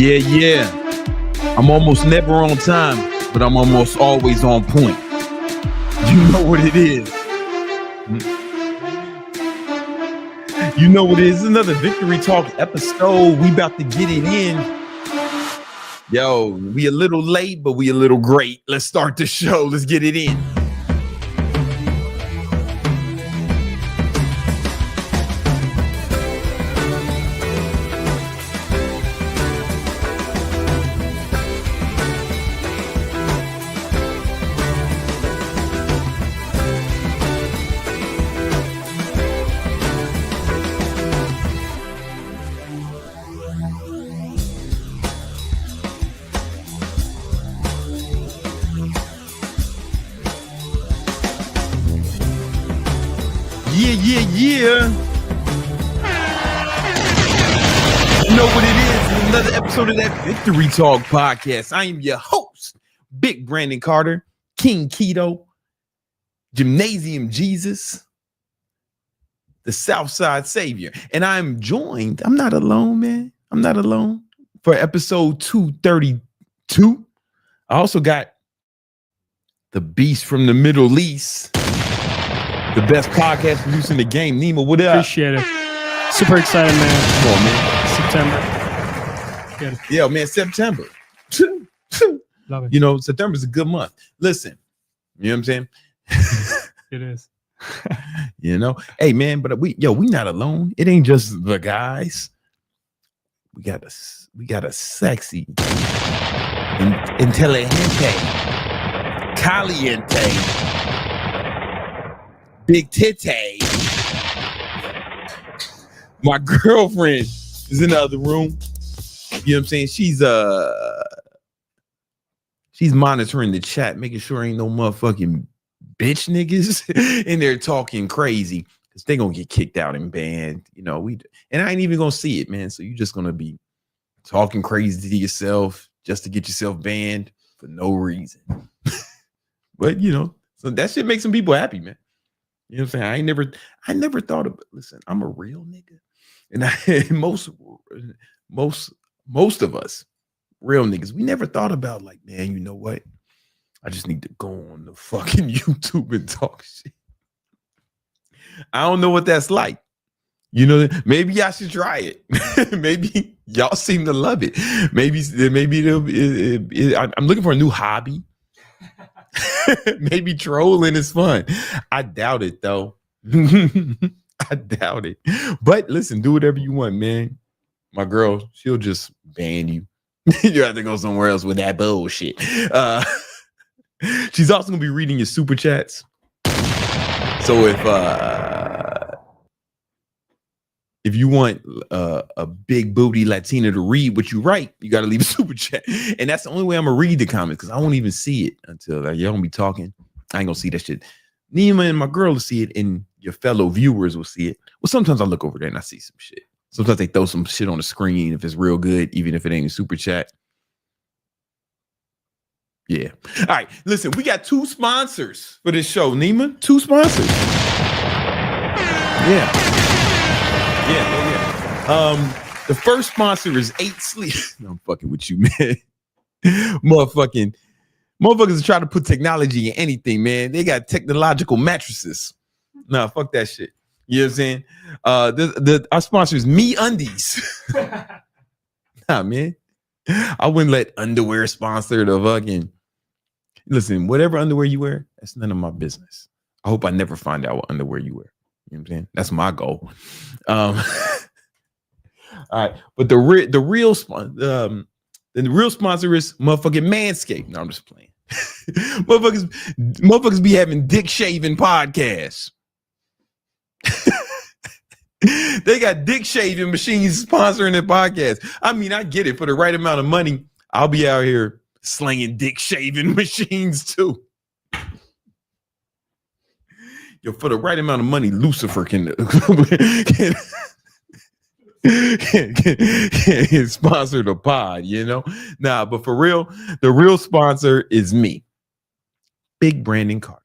Yeah. I'm almost never on time, but I'm almost always on point. You know what it is. You know what it is. Another Victory Talk episode. We about to get it in. Yo, we a little late, but we a little great. Let's start the show. Let's get it in. Yeah. You know what it is. Another episode of that Victory Talk podcast. I am your host, Big Brandon Carter, King Keto, Gymnasium Jesus, the Southside Savior. And I'm joined, I'm not alone, man. I'm not alone for episode 232. I also got the beast from the Middle East. The best podcast producer in the game. Nima, what up? Appreciate it. Super excited, man. Come on, man. September. Good. Yeah, man, September. Love it. You know, September's a good month. Listen, you know what I'm saying? It is. You know? Hey, man, but we not alone. It ain't just the guys. We got a sexy, inteligente, caliente, big titty. My girlfriend is in the other room. You know what I'm saying? She's monitoring the chat, making sure ain't no motherfucking bitch niggas in there talking crazy, because they gonna get kicked out and banned. You know, and I ain't even gonna see it, man. So you're just gonna be talking crazy to yourself just to get yourself banned for no reason. But you know, so that shit makes some people happy, man. You know what I'm saying? I never thought of, listen, I'm a real nigga. And most of us real niggas, we never thought about, like, man, you know what? I just need to go on the fucking YouTube and talk shit. I don't know what that's like. You know, maybe I should try it. Maybe y'all seem to love it. Maybe I'm looking for a new hobby. Maybe trolling is fun. I doubt it, though. I doubt it. But listen, do whatever you want, man. My girl, she'll just ban you. You have to go somewhere else with that bullshit. She's also gonna be reading your super chats. So if you want a big booty Latina to read what you write, you got to leave a super chat. And that's the only way I'm going to read the comments, because I won't even see it until y'all going to be talking. I ain't going to see that shit. Nima and my girl will see it, and your fellow viewers will see it. Well, sometimes I look over there and I see some shit. Sometimes they throw some shit on the screen if it's real good, even if it ain't a super chat. Yeah. All right. Listen, we got 2 sponsors for this show, Nima. 2 sponsors. Yeah. The first sponsor is 8 Sleep. No, I'm fucking with you, man. Motherfuckers are trying to put technology in anything, man. They got technological mattresses. Nah, fuck that shit. You know what I'm saying? Our sponsor is Me Undies. Nah, man. I wouldn't let underwear sponsor the fucking. Listen, whatever underwear you wear, that's none of my business. I hope I never find out what underwear you wear. You know what I'm saying? That's my goal. All right, but the real sponsor is motherfucking Manscaped. No, I'm just playing. motherfuckers be having dick shaving podcasts. They got dick shaving machines sponsoring their podcast. I mean, I get it. For the right amount of money, I'll be out here slinging dick shaving machines too. Yo, for the right amount of money, Lucifer can sponsor the pod, you know? Nah, but for real, the real sponsor is me, Big Brandon Carter,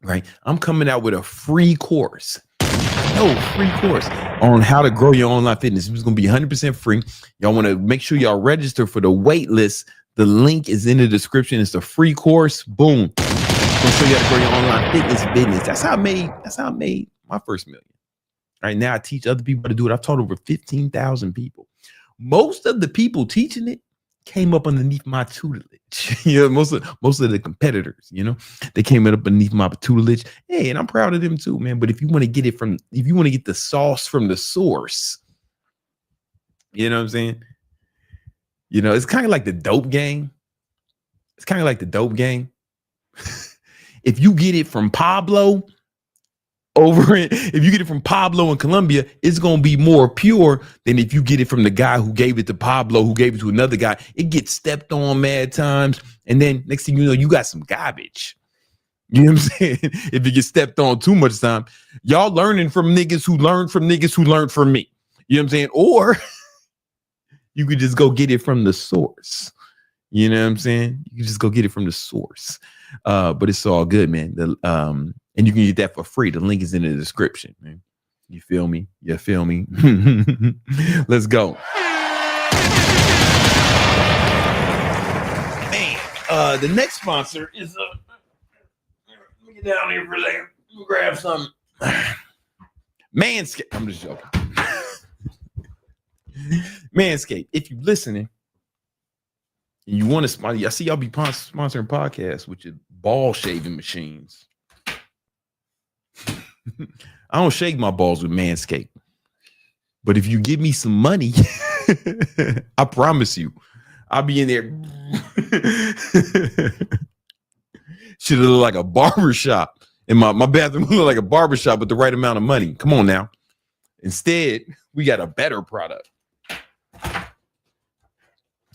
right? I'm coming out with a free course. I know, free course. on how to grow your online fitness. It's going to be 100% free. Y'all want to make sure y'all register for the wait list. The link is in the description. It's a free course. Boom. Gonna show you how to grow your online fitness business. That's how I made my first million. Right now, I teach other people how to do it. I've taught over 15,000 people. Most of the people teaching it came up underneath my tutelage. Most of the competitors, they came up beneath my tutelage. Hey, and I'm proud of them too, man. But if you want to get the sauce from the source, you know what I'm saying? It's kind of like the dope game. If you get it from Pablo in Colombia, it's going to be more pure than if you get it from the guy who gave it to Pablo, who gave it to another guy. It gets stepped on mad times. And then next thing you know, you got some garbage. You know what I'm saying? If it gets stepped on too much time, y'all learning from niggas who learned from niggas who learned from me. You know what I'm saying? Or you could just go get it from the source. You know what I'm saying? You can just go get it from the source. But it's all good, man. And you can get that for free. The link is in the description, man. You feel me? Let's go. Man, the next sponsor is let me get down here for a second. Let me grab something. Manscaped. I'm just joking. Manscaped. If you're listening, and you want to sponsor, I see y'all be sponsoring podcasts with your ball shaving machines. I don't shave my balls with Manscaped. But if you give me some money, I promise you, I'll be in there. Should look like a barbershop. And my bathroom look like a barbershop with the right amount of money. Come on now. Instead, we got a better product.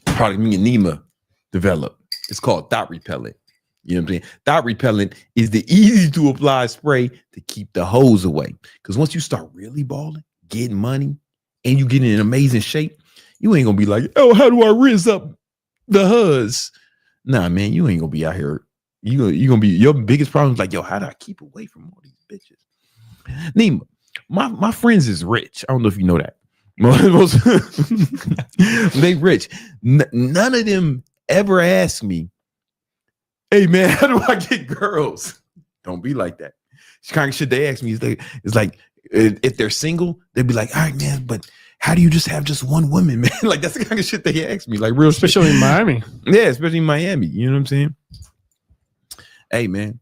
Product me and Nima developed. It's called Thought Repellent. You know what I'm saying? Thought Repellent is the easy to apply spray to keep the hose away. Because once you start really balling, getting money, and you get in amazing shape, you ain't gonna be like, oh, how do I rinse up the hose? Nah, man, you ain't gonna be out here. You gonna be your biggest problem is like, yo, how do I keep away from all these bitches? Nima, my friends is rich. I don't know if you know that. They rich. None of them ever ask me, hey man, how do I get girls? Don't be like that. It's kind of shit they ask me. It's like if they're single, they'd be like, all right, man, but how do you just have just one woman, man? Like that's the kind of shit they ask me, like real shit. Especially in Miami. Yeah, especially in Miami. You know what I'm saying? Hey man,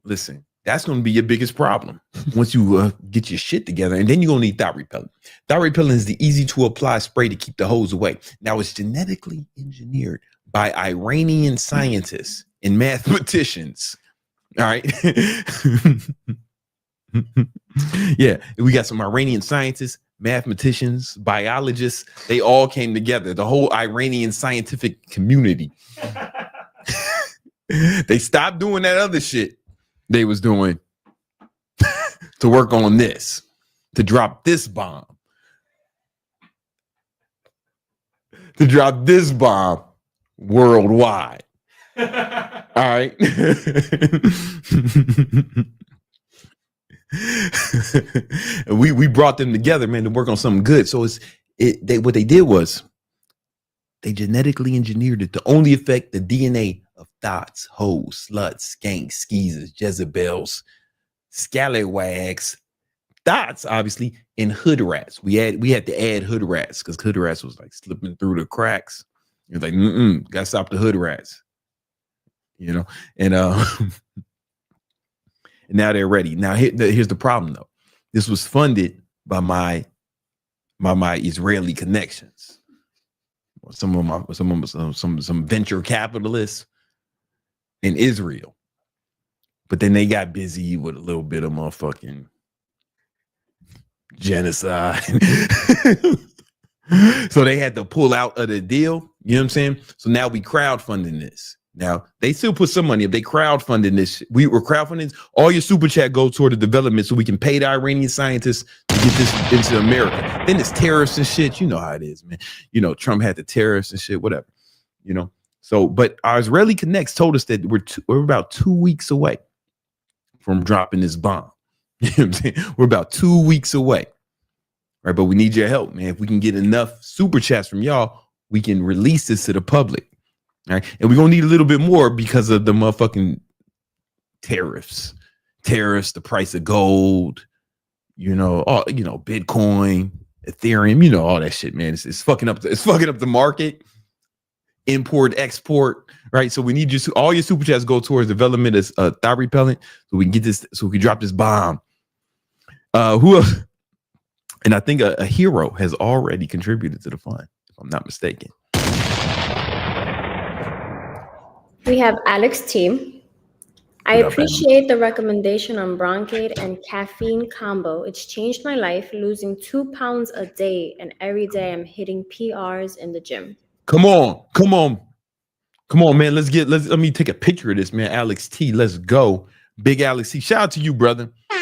listen. That's going to be your biggest problem once you get your shit together. And then you're going to need Thought Repellent. Thought Repellent is the easy to apply spray to keep the hose away. Now, it's genetically engineered by Iranian scientists and mathematicians. All right. Yeah. We got some Iranian scientists, mathematicians, biologists. They all came together. The whole Iranian scientific community. They stopped doing that other shit they was doing to work on this, to drop this bomb, worldwide. All right. we brought them together, man, to work on something good. So what they did was they genetically engineered it to only affect the DNA of thoughts, hoes, sluts, skanks, skeezers, Jezebels, scallywags, thoughts, obviously, and hood rats. We had to add hood rats because hood rats was like slipping through the cracks. It was like, gotta stop the hood rats. And and now they're ready. Now here's the problem though. This was funded by my Israeli connections. Some venture capitalists in Israel, but then they got busy with a little bit of motherfucking genocide. So they had to pull out of the deal. You know what I'm saying? So now we crowdfunding this. Now they still put some money up. They crowdfunding this. We were crowdfunding. All your super chat goes toward the development so we can pay the Iranian scientists to get this into America. Then it's tariffs and shit. You know how it is, man. Trump had the tariffs and shit, whatever. So, but our Israeli connects told us that we're about 2 weeks away from dropping this bomb. You know what I'm saying? We're about 2 weeks away. right? But we need your help, man. If we can get enough super chats from y'all, we can release this to the public, all right? And we're gonna need a little bit more because of the motherfucking tariffs, the price of gold, all Bitcoin, Ethereum, all that shit, man. It's fucking up. It's fucking up the market. Import, export, right? So we need you. All your super chats go towards development as thigh repellent, so we can get this. So we can drop this bomb. Who else? And I think a hero has already contributed to the fund, if I'm not mistaken. We have Alex T. I appreciate the recommendation on Bronchade and caffeine combo. It's changed my life, losing 2 pounds a day, and every day I'm hitting PRs in the gym. Come on, man. Let me take a picture of this, man. Alex T, let's go. Big Alex T. Shout out to you, brother. That's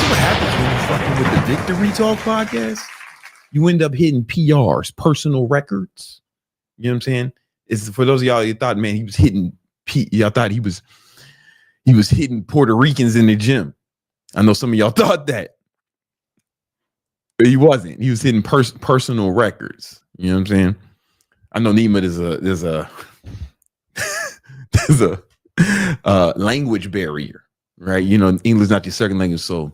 what happens when you fucking with the Victory Talk podcast. You end up hitting PRs, personal records. You know what I'm saying? It's for those of y'all, you thought, man, he was hitting y'all thought he was hitting Puerto Ricans in the gym. I know some of y'all thought that. But he wasn't. He was hitting personal records. You know what I'm saying? I know Nima there's a language barrier, right? English is not your second language, so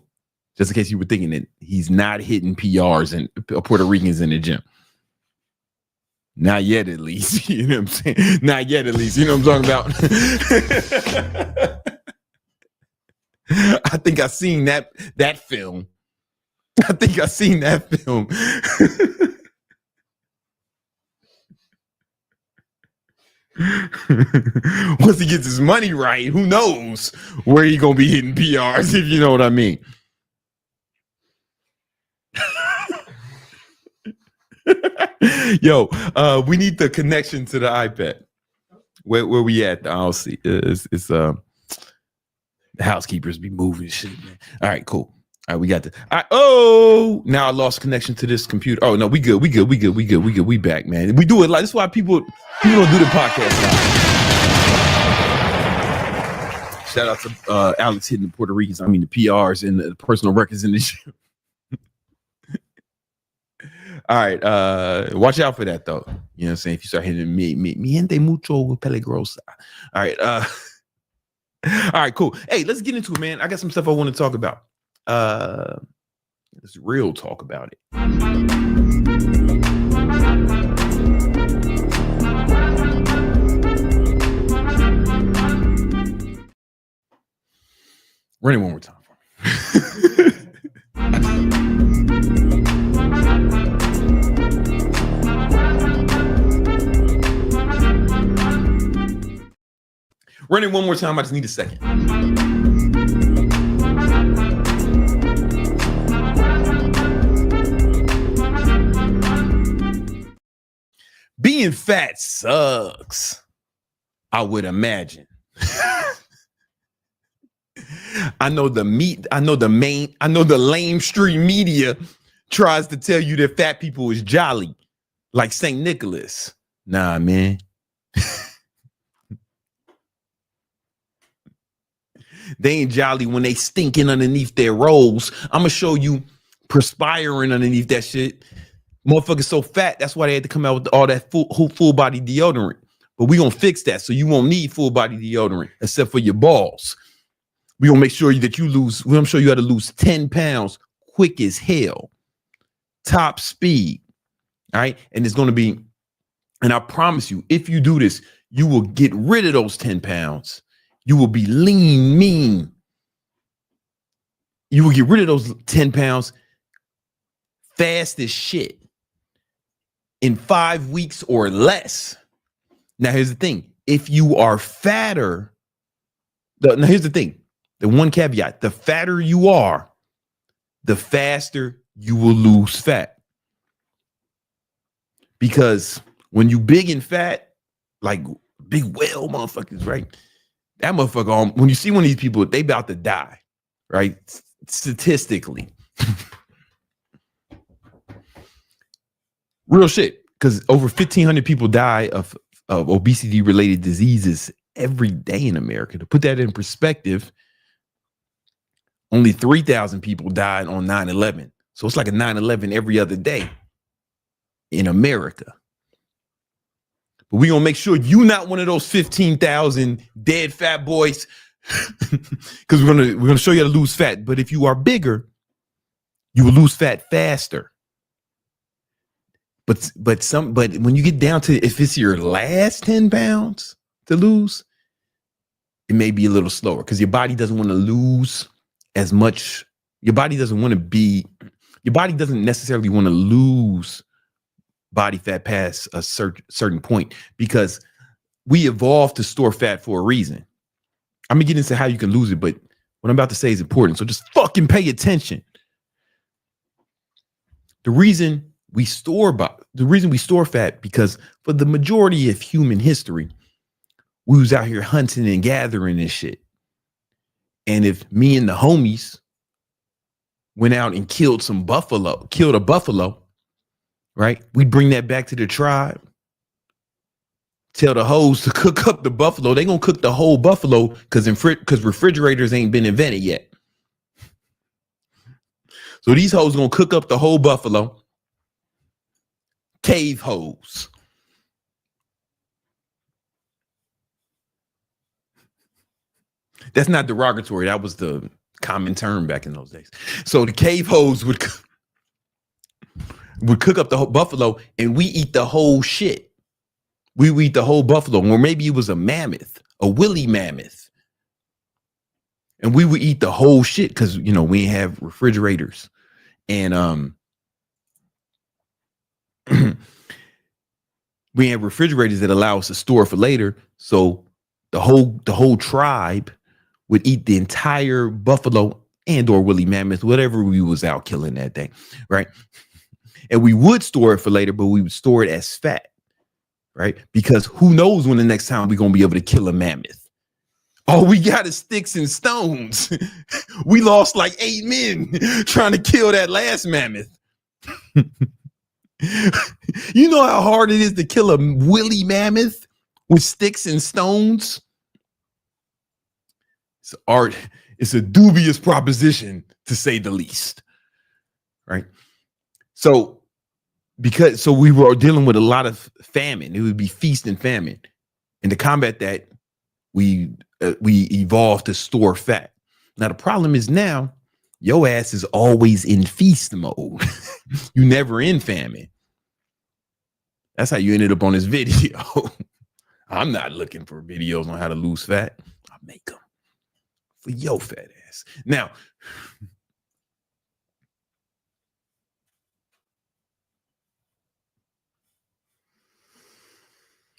just in case you were thinking that he's not hitting PRs and Puerto Ricans in the gym. Not yet, at least. You know what I'm saying? Not yet, at least. You know what I'm talking about? I think I seen that film. Once he gets his money right, who knows where he gonna be hitting PRs, if you know what I mean. Yo, we need the connection to the iPad. Where we at? I'll see. It's the housekeepers be moving shit, man. All right, cool. All right, we got the. Now I lost connection to this computer. Oh no, we good. We back, man. We do it like this. Is why people don't do the podcast live. Shout out to Alex hitting the Puerto Ricans. I mean the PRs and the personal records in the show. All right, watch out for that though. You know what I'm saying? If you start hitting me gente mucho peligrosa. All right, all right, cool. Hey, let's get into it, man. I got some stuff I want to talk about. Let's real talk about it. Run it one more time for me. Run it one more time. I just need a second. Being fat sucks, I would imagine. I know the lame street media tries to tell you that fat people is jolly, like St. Nicholas. Nah, man. They ain't jolly when they stinking underneath their rolls. I'm gonna show you perspiring underneath that shit. Motherfuckers so fat, that's why they had to come out with all that full body deodorant. But we gonna fix that, so you won't need full body deodorant except for your balls. We gonna make sure that you lose. We're gonna show you how to lose 10 pounds quick as hell, top speed. All right, and it's gonna be. And I promise you, if you do this, you will get rid of those 10 pounds. You will be lean, mean. You will get rid of those 10 pounds fast as shit in 5 weeks or less. Now, here's the thing. If you are fatter, now here's the thing. The one caveat, the fatter you are, the faster you will lose fat. Because when you big and fat, like big whale motherfuckers, right? That motherfucker, when you see one of these people, they about to die, right? Statistically. Real shit. Because over 1,500 people die of obesity-related diseases every day in America. To put that in perspective, only 3,000 people died on 9/11. So it's like a 9/11 every other day in America. But we're gonna make sure you not one of those 15,000 dead fat boys, because we're gonna show you how to lose fat. But if you are bigger, you will lose fat faster. But when you get down to, if it's your last 10 pounds to lose, it may be a little slower because your body doesn't want to lose as much. Your body doesn't necessarily want to lose body fat past a certain point, because we evolved to store fat for a reason. I'm gonna get into how you can lose it, but what I'm about to say is important. So just fucking pay attention. The reason we store fat, because for the majority of human history, we was out here hunting and gathering and shit. And if me and the homies went out and killed a buffalo, right? We'd bring that back to the tribe. Tell the hoes to cook up the buffalo. They gonna cook the whole buffalo because refrigerators ain't been invented yet. So these hoes gonna cook up the whole buffalo. Cave hoes. That's not derogatory. That was the common term back in those days. So the cave hoes would cook up the whole buffalo, and we eat the whole shit. We eat the whole buffalo, or maybe it was a mammoth, a woolly mammoth. And we would eat the whole shit because, we didn't have refrigerators. And we have refrigerators that allow us to store for later. So the whole tribe would eat the entire buffalo and or woolly mammoth, whatever we was out killing that day, right? And we would store it for later, but we would store it as fat, right? Because who knows when the next time we're going to be able to kill a mammoth. All we got is sticks and stones. We lost like 8 men trying to kill that last mammoth. You know how hard it is to kill a woolly mammoth with sticks and stones? It's a dubious proposition, to say the least, right? So we were dealing with a lot of famine. It would be feast and famine. And to combat that, we evolved to store fat. Now, the problem is now your ass is always in feast mode. You never in famine. That's how you ended up on this video. I'm not looking for videos on how to lose fat. I make them for your fat ass. Now,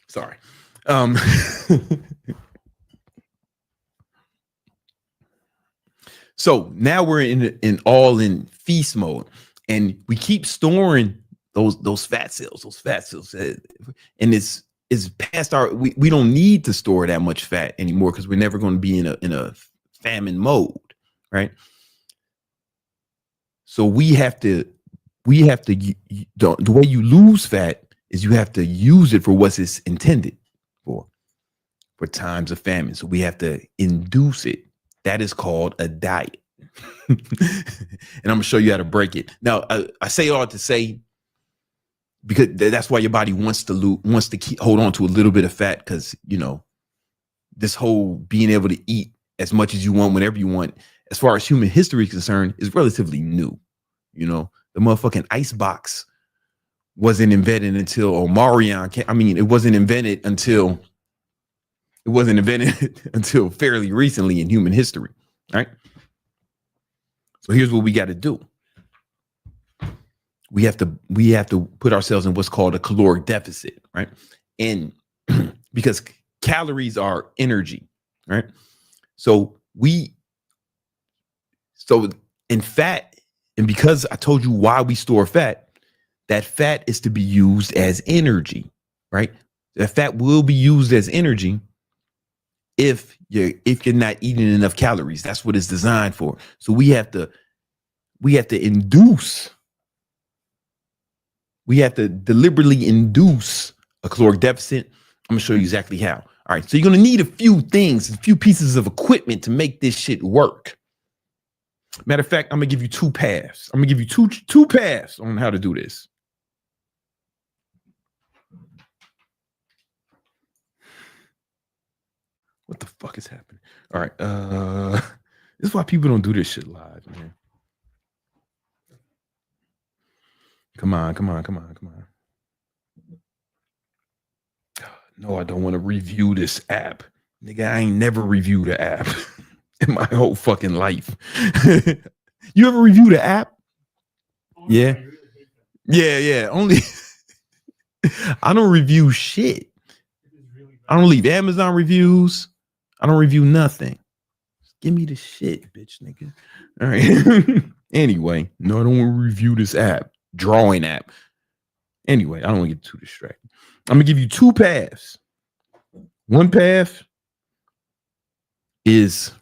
sorry. So now we're in feast mode, and we keep storing those fat cells, and it's past we don't need to store that much fat anymore because we're never going to be in a famine mode, right? So the way you lose fat is you have to use it for what it's intended for times of famine. So we have to induce it. That is called a diet. And I'm gonna show you how to break it. Now, I say all to say, because that's why your body wants to hold on to a little bit of fat, because this whole being able to eat as much as you want whenever you want, as far as human history is concerned, is relatively new. The motherfucking ice box wasn't invented until Omarion came. I mean, it wasn't invented until fairly recently in human history, right? So here's what we got to do. We have to put ourselves in what's called a caloric deficit, right? And because calories are energy, right? So in fat, and because I told you why we store fat, that fat is to be used as energy, right? That fat will be used as energy if you're not eating enough calories. That's what it's designed for. So we have to deliberately induce a caloric deficit. I'm gonna show you exactly how. All right, so you're gonna need a few pieces of equipment to make this shit work. Matter of fact, I'm gonna give you two paths. I'm gonna give you two paths on how to do this. What the fuck is happening? All right. This is why people don't do this shit live, man. Come on. No, I don't want to review this app. Nigga, I ain't never reviewed the app in my whole fucking life. You ever review the app? Yeah. Only I don't review shit. I don't leave Amazon reviews. I don't review nothing. Just give me the shit, bitch, nigga. All right. Anyway, no, I don't want to review this app, drawing app. Anyway, I don't want to get too distracted. I'm gonna give you two paths. One path is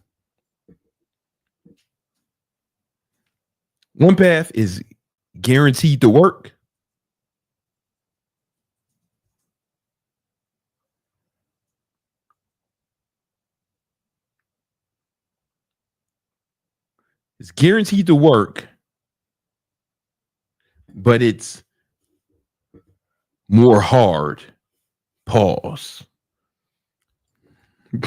guaranteed to work. It's guaranteed to work, but it's more hard. Pause. All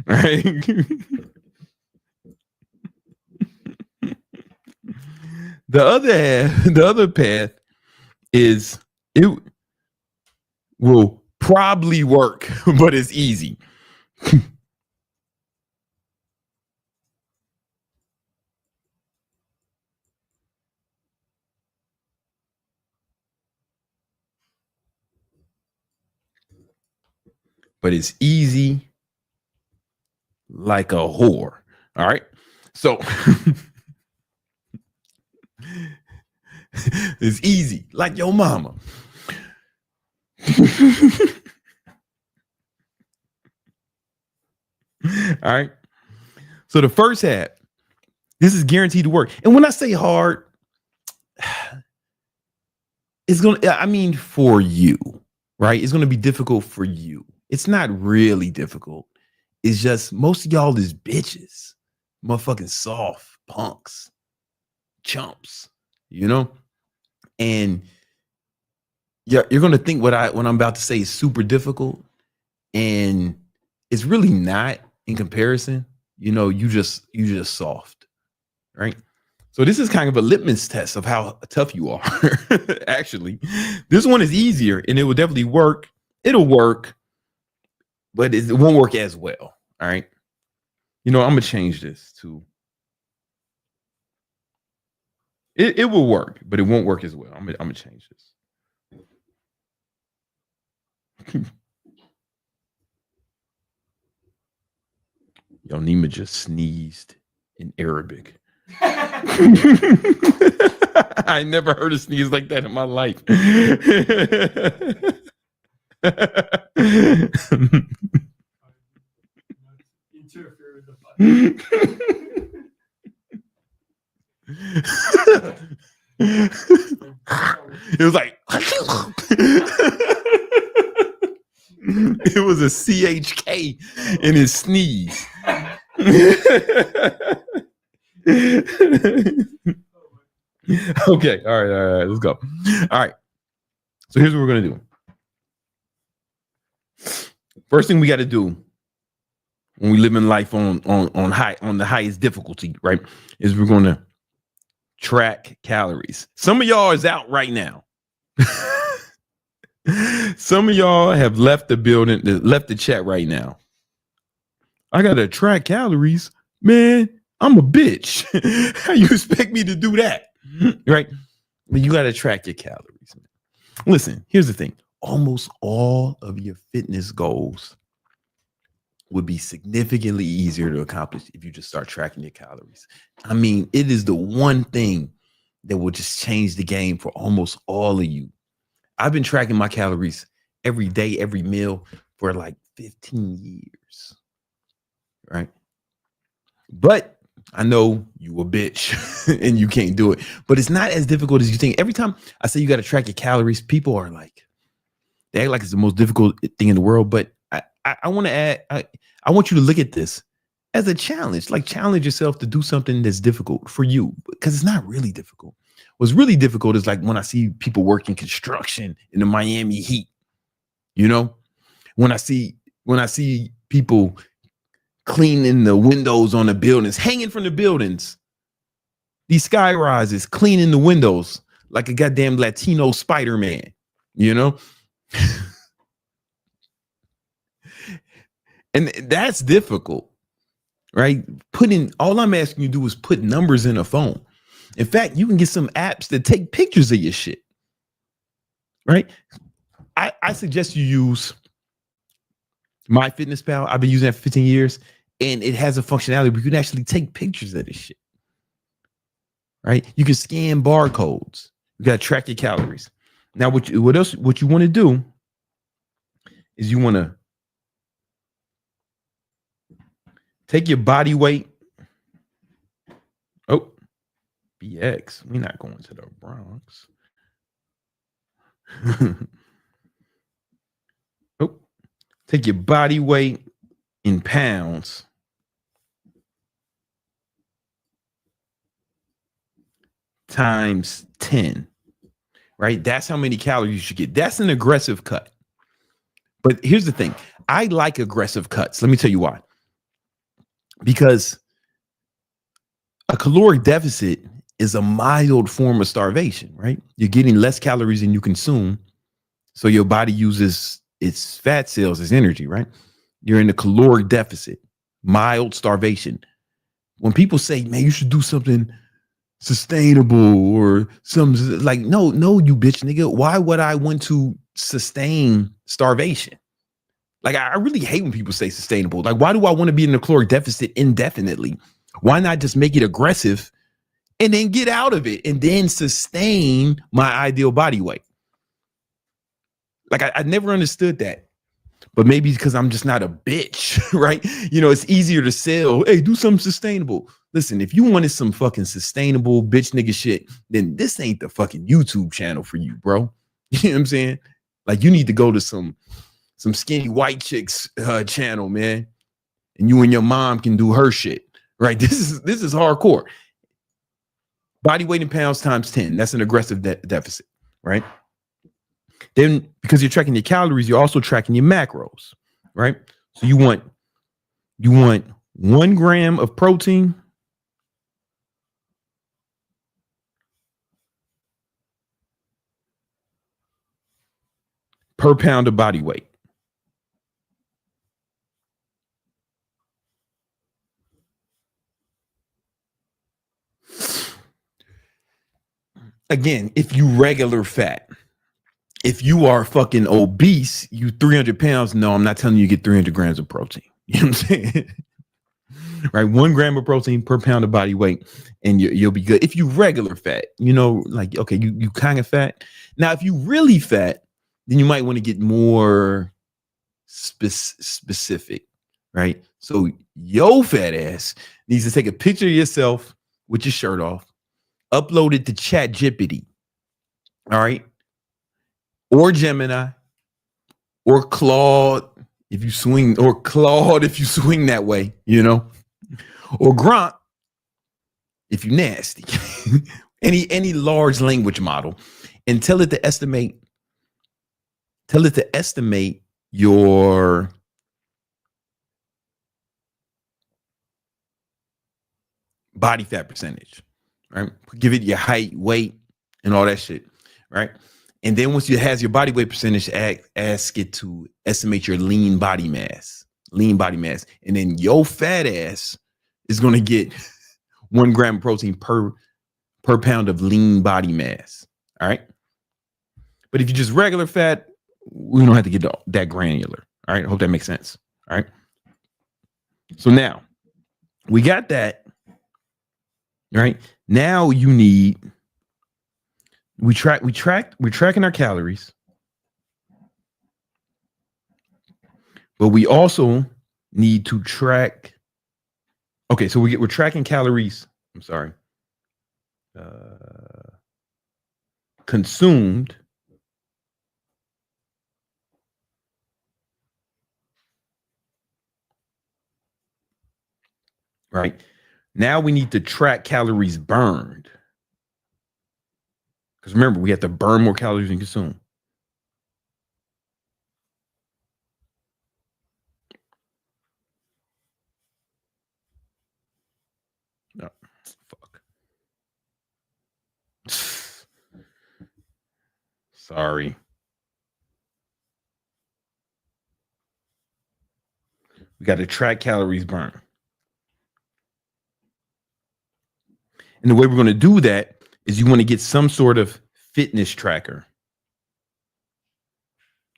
right. The other path is it will probably work, but it's easy. But it's easy like a whore. All right. So it's easy like your mama. All right. So the first half, this is guaranteed to work. And when I say hard, it's for you, right? It's going to be difficult for you. It's not really difficult. It's just most of y'all is bitches, motherfucking soft punks, chumps, and you're going to think what I'm about to say is super difficult, and it's really not in comparison. You just soft, right? So this is kind of a litmus test of how tough you are. Actually, this one is easier, and it will definitely work. It'll work, but it won't work as well. All right. I'm gonna change this to. It will work, but it won't work as well. I'm gonna change this. Yo, Nima just sneezed in Arabic. I never heard a sneeze like that in my life. It was like it was a CHK in his sneeze. Okay, all right, let's go. All right, so here's what we're gonna do. First thing we got to do when we live in life on the highest difficulty, right, is we're gonna track calories. Some of y'all is out right now. Some of y'all have left the building, left the chat right now. I gotta track calories, man. I'm a bitch. How you expect me to do that? Right? But you gotta track your calories. Listen, here's the thing. Almost all of your fitness goals would be significantly easier to accomplish if you just start tracking your calories. I mean, it is the one thing that will just change the game for almost all of you. I've been tracking my calories every day, every meal for like 15 years, right? But I know you a bitch and you can't do it, but it's not as difficult as you think. Every time I say you got to track your calories, people are like, They act like it's the most difficult thing in the world. But I want to add, I want you to look at this as a challenge. Like, challenge yourself to do something that's difficult for you, because it's not really difficult. What's really difficult is like when I see people working construction in the Miami heat, you know, when I see people cleaning the windows on the buildings, hanging from the buildings, these sky rises, cleaning the windows like a goddamn Latino Spider-Man, you know? And that's difficult, right? All I'm asking you to do is put numbers in a phone. In fact, you can get some apps that take pictures of your shit, right? I suggest you use MyFitnessPal. I've been using that for 15 years, and it has a functionality where you can actually take pictures of this shit, right? You can scan barcodes. You got to track your calories. Now, what you want to do is you want to take your body weight. Oh, BX. We're not going to the Bronx. Oh, take your body weight in pounds times 10, right? That's how many calories you should get. That's an aggressive cut. But here's the thing. I like aggressive cuts. Let me tell you why. Because a caloric deficit is a mild form of starvation, right? You're getting less calories than you consume. So your body uses its fat cells as energy, right? You're in a caloric deficit, mild starvation. When people say, man, you should do something sustainable or something like, no, you bitch nigga. Why would I want to sustain starvation? Like, I really hate when people say sustainable. Like, why do I want to be in a caloric deficit indefinitely? Why not just make it aggressive and then get out of it and then sustain my ideal body weight? Like, I never understood that. But maybe because I'm just not a bitch, right? You know, it's easier to sell, hey, do something sustainable. Listen, if you wanted some fucking sustainable bitch nigga shit, then this ain't the fucking YouTube channel for you, bro. You know what I'm saying? Like, you need to go to some skinny white chicks channel, man. And you and your mom can do her shit, right? This is hardcore. Body weight in pounds times 10. That's an aggressive deficit, right? Then, because you're tracking your calories, you're also tracking your macros, right? So you want 1 gram of protein per pound of body weight. Again, if you regular fat, if you are fucking obese, you 300 pounds, no, I'm not telling you get 300 grams of protein. You know what I'm saying? Right? 1 gram of protein per pound of body weight, and you'll be good. If you regular fat, you know, like, okay, you kind of fat. Now, if you really fat, then you might want to get more specific, right? So your fat ass needs to take a picture of yourself with your shirt off, upload it to ChatGPT, all right? Or Gemini, or Claude, if you swing that way, you know, or Grant, if you nasty, any large language model, and tell it to estimate your body fat percentage, right? Give it your height, weight, and all that shit, right? And then once it has your body weight percentage, ask it to estimate your lean body mass. And then your fat ass is going to get 1 gram of protein per pound of lean body mass. All right. But if you just regular fat, we don't have to get that granular. All right. I hope that makes sense. All right. So now we got that. All right. Now we're tracking our calories, but we also need to track. Okay, so we're tracking calories. I'm sorry. Consumed right? Now we need to track calories burned. Because remember, we have to burn more calories than consume. No, fuck. Sorry. We got to track calories burned. And the way we're going to do that is you want to get some sort of fitness tracker.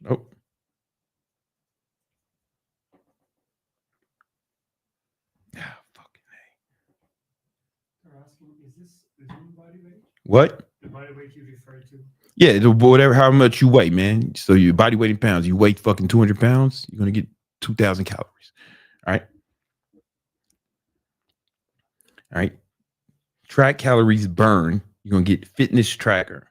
Oh. Ah, fucking A. They're asking, is this the new body weight? What? The body weight you refer to? Yeah, whatever, how much you weigh, man. So your body weight in pounds, you weigh fucking 200 pounds, you're going to get 2,000 calories. All right. All right. Track calories burn. You're going to get fitness tracker.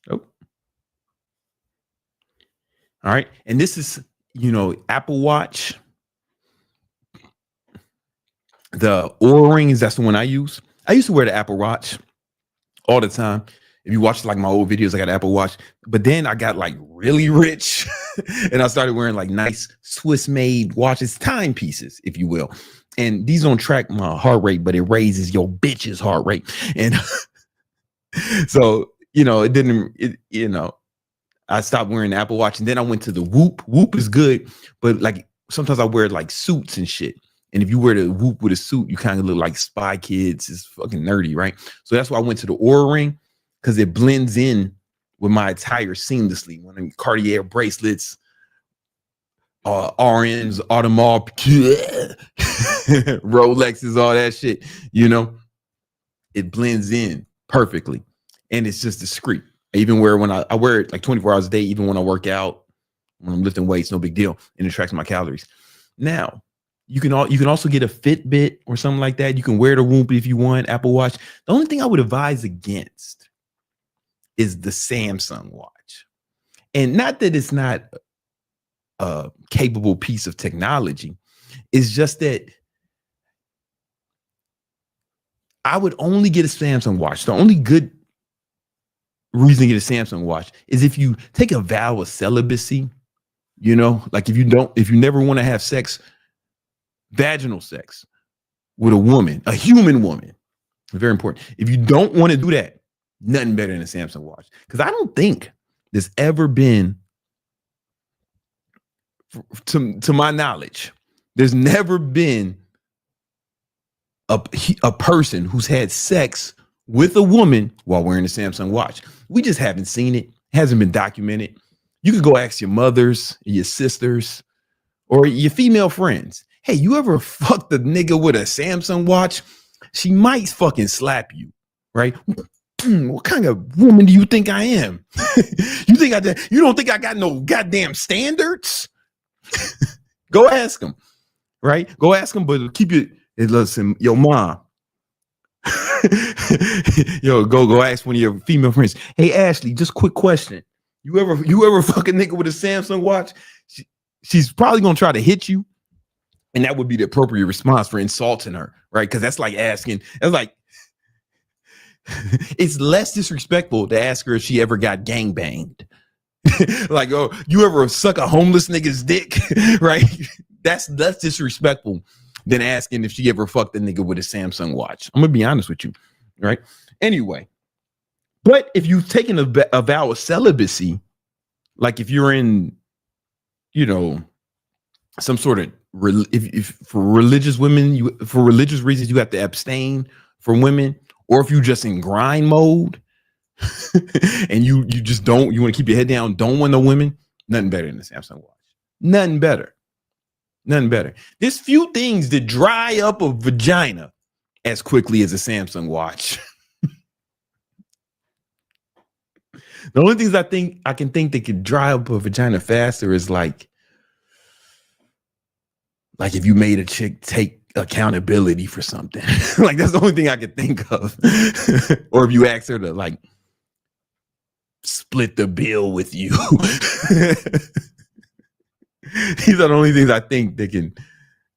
Oh. All right. And this is, Apple Watch. The Oura Rings, that's the one I use. I used to wear the Apple Watch all the time. If you watch like my old videos, I got Apple Watch. But then I got like really rich and I started wearing like nice Swiss made watches, timepieces, if you will. And these don't track my heart rate, but it raises your bitch's heart rate. And so, I stopped wearing the Apple Watch and then I went to the Whoop. Whoop is good, but like sometimes I wear like suits and shit. And if you wear the Whoop with a suit, you kind of look like Spy Kids. It's fucking nerdy, right? So that's why I went to the Oura Ring, because it blends in with my attire seamlessly. One of the Cartier bracelets, RNs, Audemars, Rolexes, all that shit, it blends in perfectly. And it's just discreet. I even wear when I wear it like 24 hours a day, even when I work out, when I'm lifting weights, no big deal. And it tracks my calories. Now, you can also get a Fitbit or something like that. You can wear the Whoop if you want, Apple Watch. The only thing I would advise against is the Samsung watch. And not that it's not a capable piece of technology. It's just that I would only get a Samsung watch. The only good reason to get a Samsung watch is if you take a vow of celibacy, like if you never want to have sex, vaginal sex with a woman, a human woman, very important. If you don't want to do that, nothing better than a Samsung watch. Because I don't think there's ever been, to my knowledge, there's never been a person who's had sex with a woman while wearing a Samsung watch. We just haven't seen it. It hasn't been documented. You could go ask your mothers, your sisters, or your female friends. Hey, you ever fucked a nigga with a Samsung watch? She might fucking slap you, right? What kind of woman do you think I am? You don't think I got no goddamn standards? Go ask them, right? Go ask them, but keep it. Listen, yo, mom. Yo, go ask one of your female friends. Hey, Ashley, just quick question. You ever fuck a nigga with a Samsung watch? She's probably gonna try to hit you. And that would be the appropriate response for insulting her, right? Because that's like it's less disrespectful to ask her if she ever got gangbanged. Like, oh, you ever suck a homeless nigga's dick, right? That's disrespectful than asking if she ever fucked a nigga with a Samsung watch. I'm gonna be honest with you, right? Anyway, but if you've taken a vow of celibacy, like if you're in, some sort of if for religious women, for religious reasons, you have to abstain from women, or if you just in grind mode and you just you want to keep your head down, don't want no women, nothing better than the Samsung watch. Nothing better. There's few things that dry up a vagina as quickly as a Samsung watch. The only things I can think that could dry up a vagina faster is like if you made a chick take accountability for something. Like that's the only thing I could think of. Or if you ask her to like split the bill with you. These are the only things I think they can.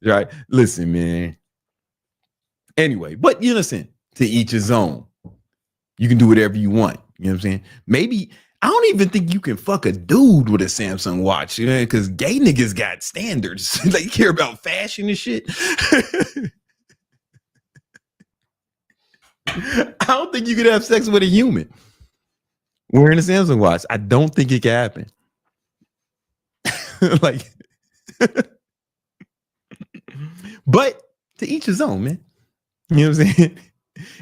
Right? Listen, man. Anyway, but you listen, to each his own. You can do whatever you want. You know what I'm saying? Maybe I don't even think you can fuck a dude with a Samsung watch, you know, because gay niggas got standards. They care about fashion and shit. I don't think you could have sex with a human wearing a Samsung watch. I don't think it can happen. Like, but to each his own, man. You know what I'm saying?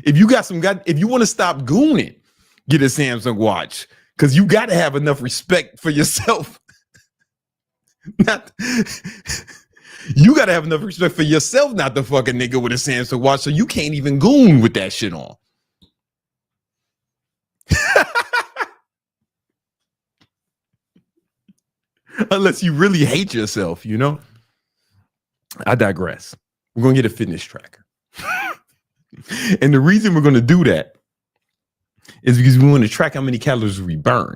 If you got if you want to stop gooning, get a Samsung watch, because you got to have enough respect for yourself. You got to have enough respect for yourself not to fuck a nigga with a Samsung watch, so you can't even goon with that shit on. Unless you really hate yourself, you know? I digress. We're going to get a fitness tracker. And the reason we're going to do that is because we want to track how many calories we burn.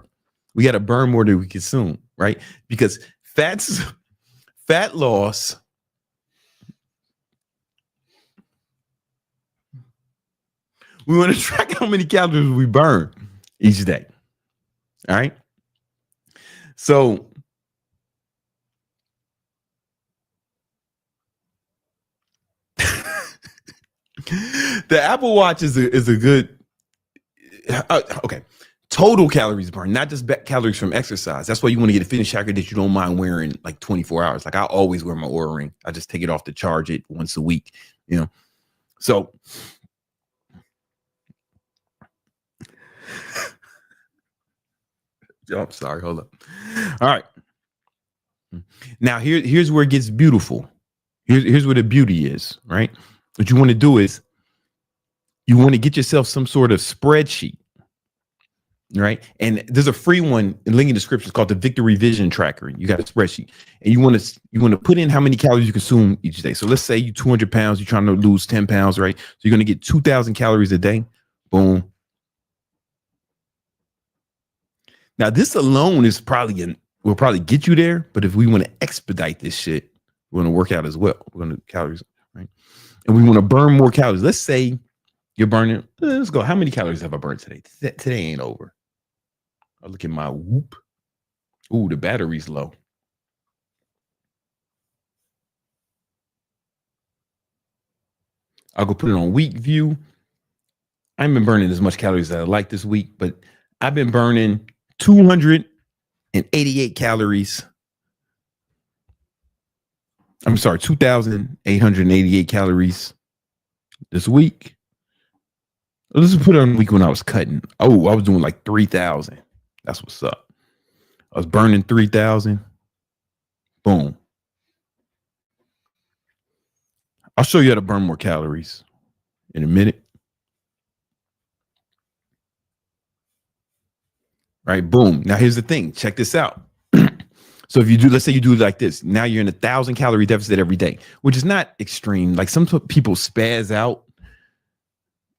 We got to burn more than we consume, right? Because fat loss we want to track how many calories we burn each day. All right. So the Apple Watch is a good okay. Total calories burned, not just calories from exercise. That's why you want to get a fitness tracker that you don't mind wearing like 24 hours. Like I always wear my Oura Ring. I just take it off to charge it once a week, you know. So oh, I'm sorry, hold up. All right. Now here's where it gets beautiful. Here's where the beauty is, right? What you want to do is you want to get yourself some sort of spreadsheet. Right. And there's a free one in link in the description. It's called the Victory Vision Tracker. You got a spreadsheet and you want to put in how many calories you consume each day. So let's say you're 200 pounds, you're trying to lose 10 pounds, right? So you're going to get 2,000 calories a day. Boom. Now, this alone is will probably get you there. But if we want to expedite this shit, we're going to work out as well. We're going to calories, right? And we want to burn more calories. Let's say you're burning. Let's go. How many calories have I burned today? Today ain't over. I'll look at my Whoop. Ooh, the battery's low. I'll go put it on week view. I haven't been burning as much calories as I like this week, but I've been burning 288 calories. I'm sorry, 2,888 calories this week. Let's put it on the week when I was cutting. Oh, I was doing like 3,000. That's what's up. I was burning 3,000. Boom. I'll show you how to burn more calories in a minute. Right, boom. Now here's the thing. Check this out. So if you do, let's say you do it like this. Now you're in 1,000 calorie deficit every day, which is not extreme. Like some people spaz out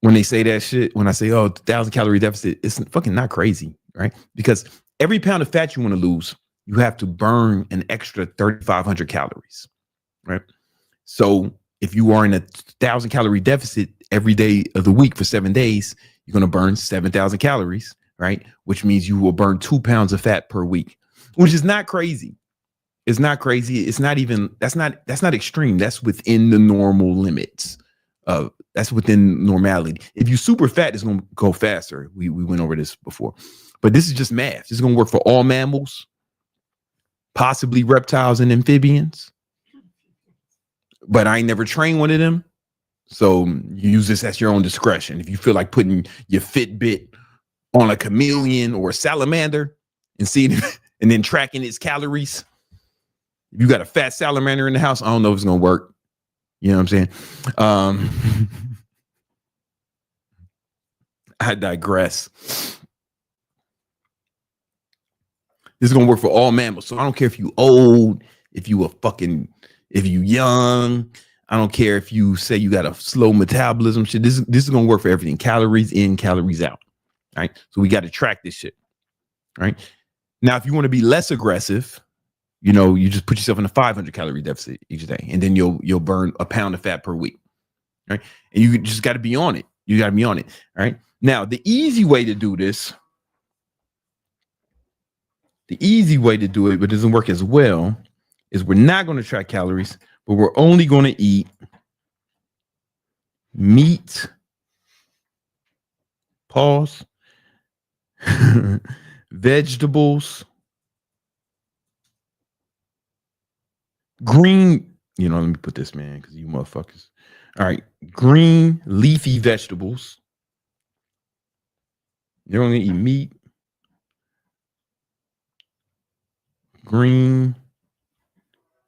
when they say that shit. When I say, oh, 1,000 calorie deficit, it's fucking not crazy, right? Because every pound of fat you want to lose, you have to burn an extra 3,500 calories, right? So if you are in 1,000 calorie deficit every day of the week for 7 days, you're going to burn 7,000 calories. Right? Which means you will burn 2 pounds of fat per week, which is not crazy. It's not crazy. It's not even, that's not extreme. That's within the normal limits of, that's within normality. If you super fat, it's going to go faster. We went over this before, but this is just math. This is going to work for all mammals, possibly reptiles and amphibians, but I ain't never trained one of them. So you use this at your own discretion. If you feel like putting your Fitbit on a chameleon or a salamander and seeing and then tracking its calories. If you got a fat salamander in the house, I don't know if it's gonna work. You know what I'm saying? I digress. This is gonna work for all mammals. So I don't care if you old, if you young. I don't care if you say you got a slow metabolism. Shit, this is gonna work for everything. Calories in, calories out. Right. So we got to track this shit. right? Now, if you want to be less aggressive, you know, you just put yourself in a 500 calorie deficit each day, and then you'll burn a pound of fat per week, right? And you just got to be on it. You got to be on it, all right? Now, the easy way to do this, but it doesn't work as well, is we're not going to track calories, but we're only going to eat meat, pause, vegetables, green, you know, let me put this, man, because you motherfuckers. All right, green leafy vegetables. You're only eat meat, green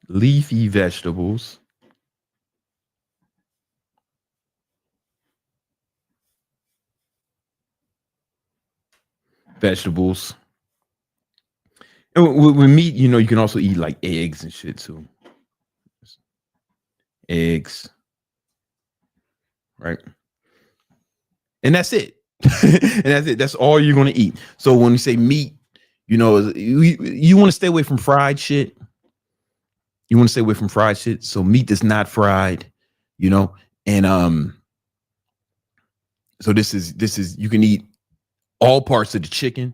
leafy vegetables, And with meat, you know, you can also eat like eggs and shit too. Eggs, right? And that's it. And that's it. That's all you're going to eat. So when you say meat, you know, you want to stay away from fried shit. You want to stay away from fried shit. So meat that's not fried, you know, and so this is you can eat all parts of the chicken,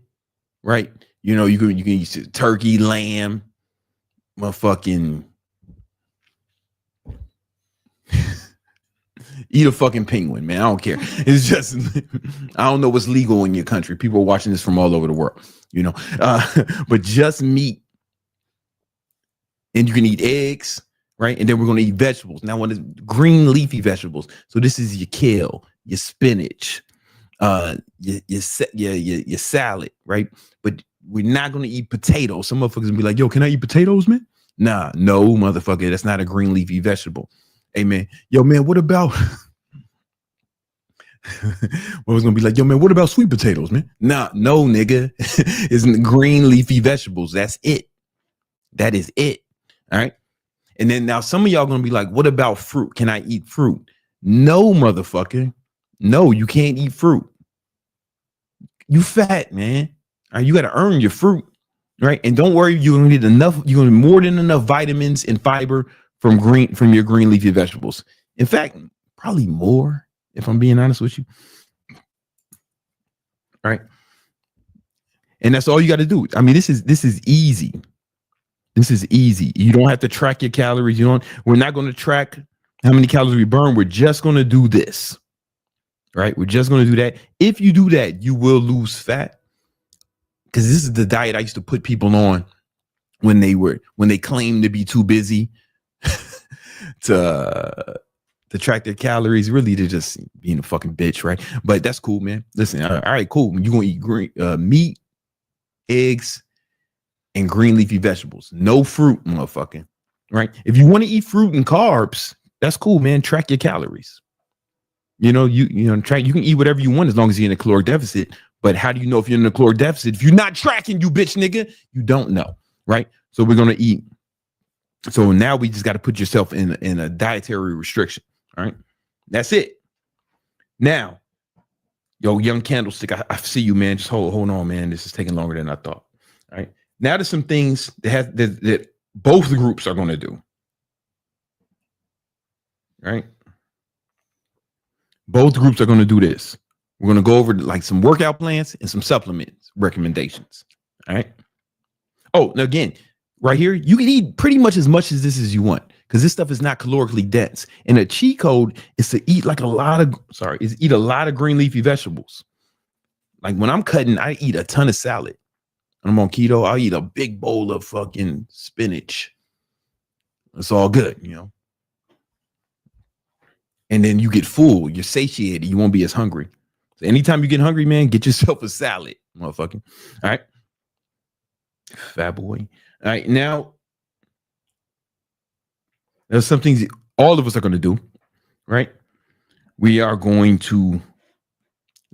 right? You know, you can eat turkey, lamb, motherfucking eat a fucking penguin, man. I don't care. It's just I don't know what's legal in your country. People are watching this from all over the world, you know. But just meat, and you can eat eggs, right? And then we're gonna eat vegetables. Now, when it's green leafy vegetables, so this is your kale, your spinach, your salad, right? But we're not gonna eat potatoes. Some motherfuckers be like, "Yo, can I eat potatoes, man?" Nah, no, motherfucker, that's not a green leafy vegetable. Hey, man, yo, man, what about? I was gonna be like, yo, man, what about sweet potatoes, man? Nah, no, nigga, it's green leafy vegetables. That's it. That is it. All right. And then now some of y'all gonna be like, what about fruit? Can I eat fruit? No, motherfucker. No, you can't eat fruit. You fat, man. All right, you got to earn your fruit, right? And don't worry, you're gonna need enough. You're gonna need more than enough vitamins and fiber from your green leafy vegetables. In fact, probably more, if I'm being honest with you. All right. And that's all you got to do. I mean, this is easy. This is easy. You don't have to track your calories. We're not going to track how many calories we burn. We're just going to do this. Right? We're just going to do that. If you do that, you will lose fat. Because this is the diet I used to put people on when they claimed to be too busy to track their calories. Really, they're just being a fucking bitch, right? But that's cool, man. Listen, all right, cool. You're gonna eat green meat, eggs, and green leafy vegetables. No fruit, motherfucking. Right? If you want to eat fruit and carbs, that's cool, man. Track your calories. You know, track. You can eat whatever you want as long as you're in a caloric deficit. But how do you know if you're in a caloric deficit? If you're not tracking, you bitch nigga, you don't know, right? So we're gonna eat. So now we just got to put yourself in a dietary restriction. All right, that's it. Now, yo, young candlestick, I see you, man. Just hold on, man. This is taking longer than I thought. All right, now there's some things that both groups are going to do. All right, both groups are going to do this. We're going to go over like some workout plans and some supplements recommendations. All right. Oh, now again, right here, you can eat pretty much as much as this as you want because this stuff is not calorically dense. And a cheat code is to eat a lot of green leafy vegetables. Like when I'm cutting, I eat a ton of salad. When I'm on keto, I'll eat a big bowl of fucking spinach. It's all good, you know. And then you get full, you're satiated, you won't be as hungry. So anytime you get hungry, man, get yourself a salad, motherfucker. All right. Fat boy. All right. Now, there's some things all of us are going to do, right? We are going to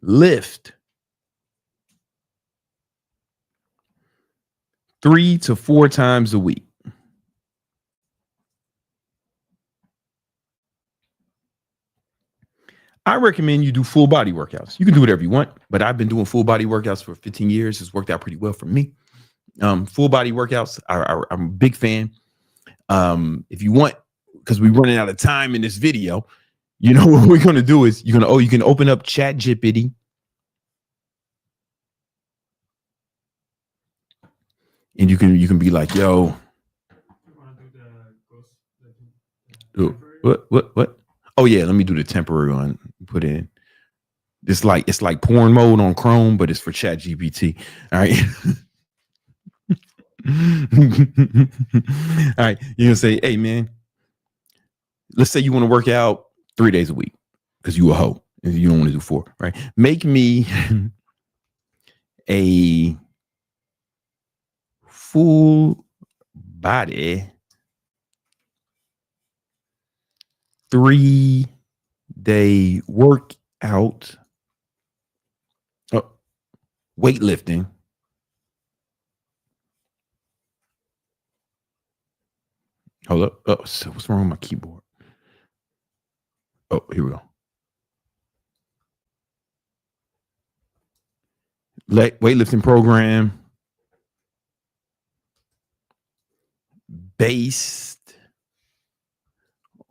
lift 3 to 4 times a week. I recommend you do full body workouts. You can do whatever you want, but I've been doing full body workouts for 15 years. It's worked out pretty well for me. Full body workouts, I'm a big fan. If you want, because we're running out of time in this video, you know what we're going to do is you can open up ChatGPT. And you can be like, yo, You want to do the ghost? what? Oh yeah, let me do the temporary one. Put in. It's like porn mode on Chrome, but it's for ChatGPT. All right. All right. You're gonna say, hey man, let's say you want to work out 3 days a week because you a hoe and you don't want to do 4, right? Make me a full body 3-day workout, weightlifting, hold up. Oh, so what's wrong with my keyboard? Oh, here we go. Weightlifting program based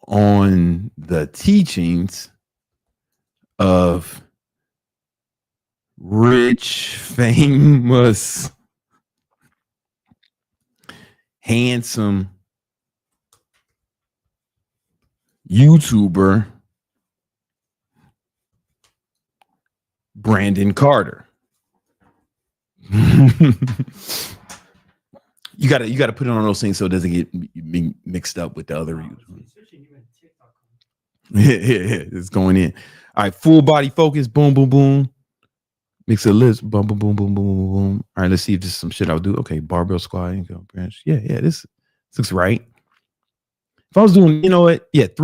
on the teachings of rich, famous, handsome YouTuber Brandon Carter. You gotta put it on those things so it doesn't get mixed up with the other. Yeah, it's going in. All right, full body focus. Boom, boom, boom. Mix the lips. Boom, boom, boom, boom, boom, boom, boom. All right, let's see if this is some shit I'll do. Okay, barbell squat. Branch. Yeah, this looks right. If I was doing, 3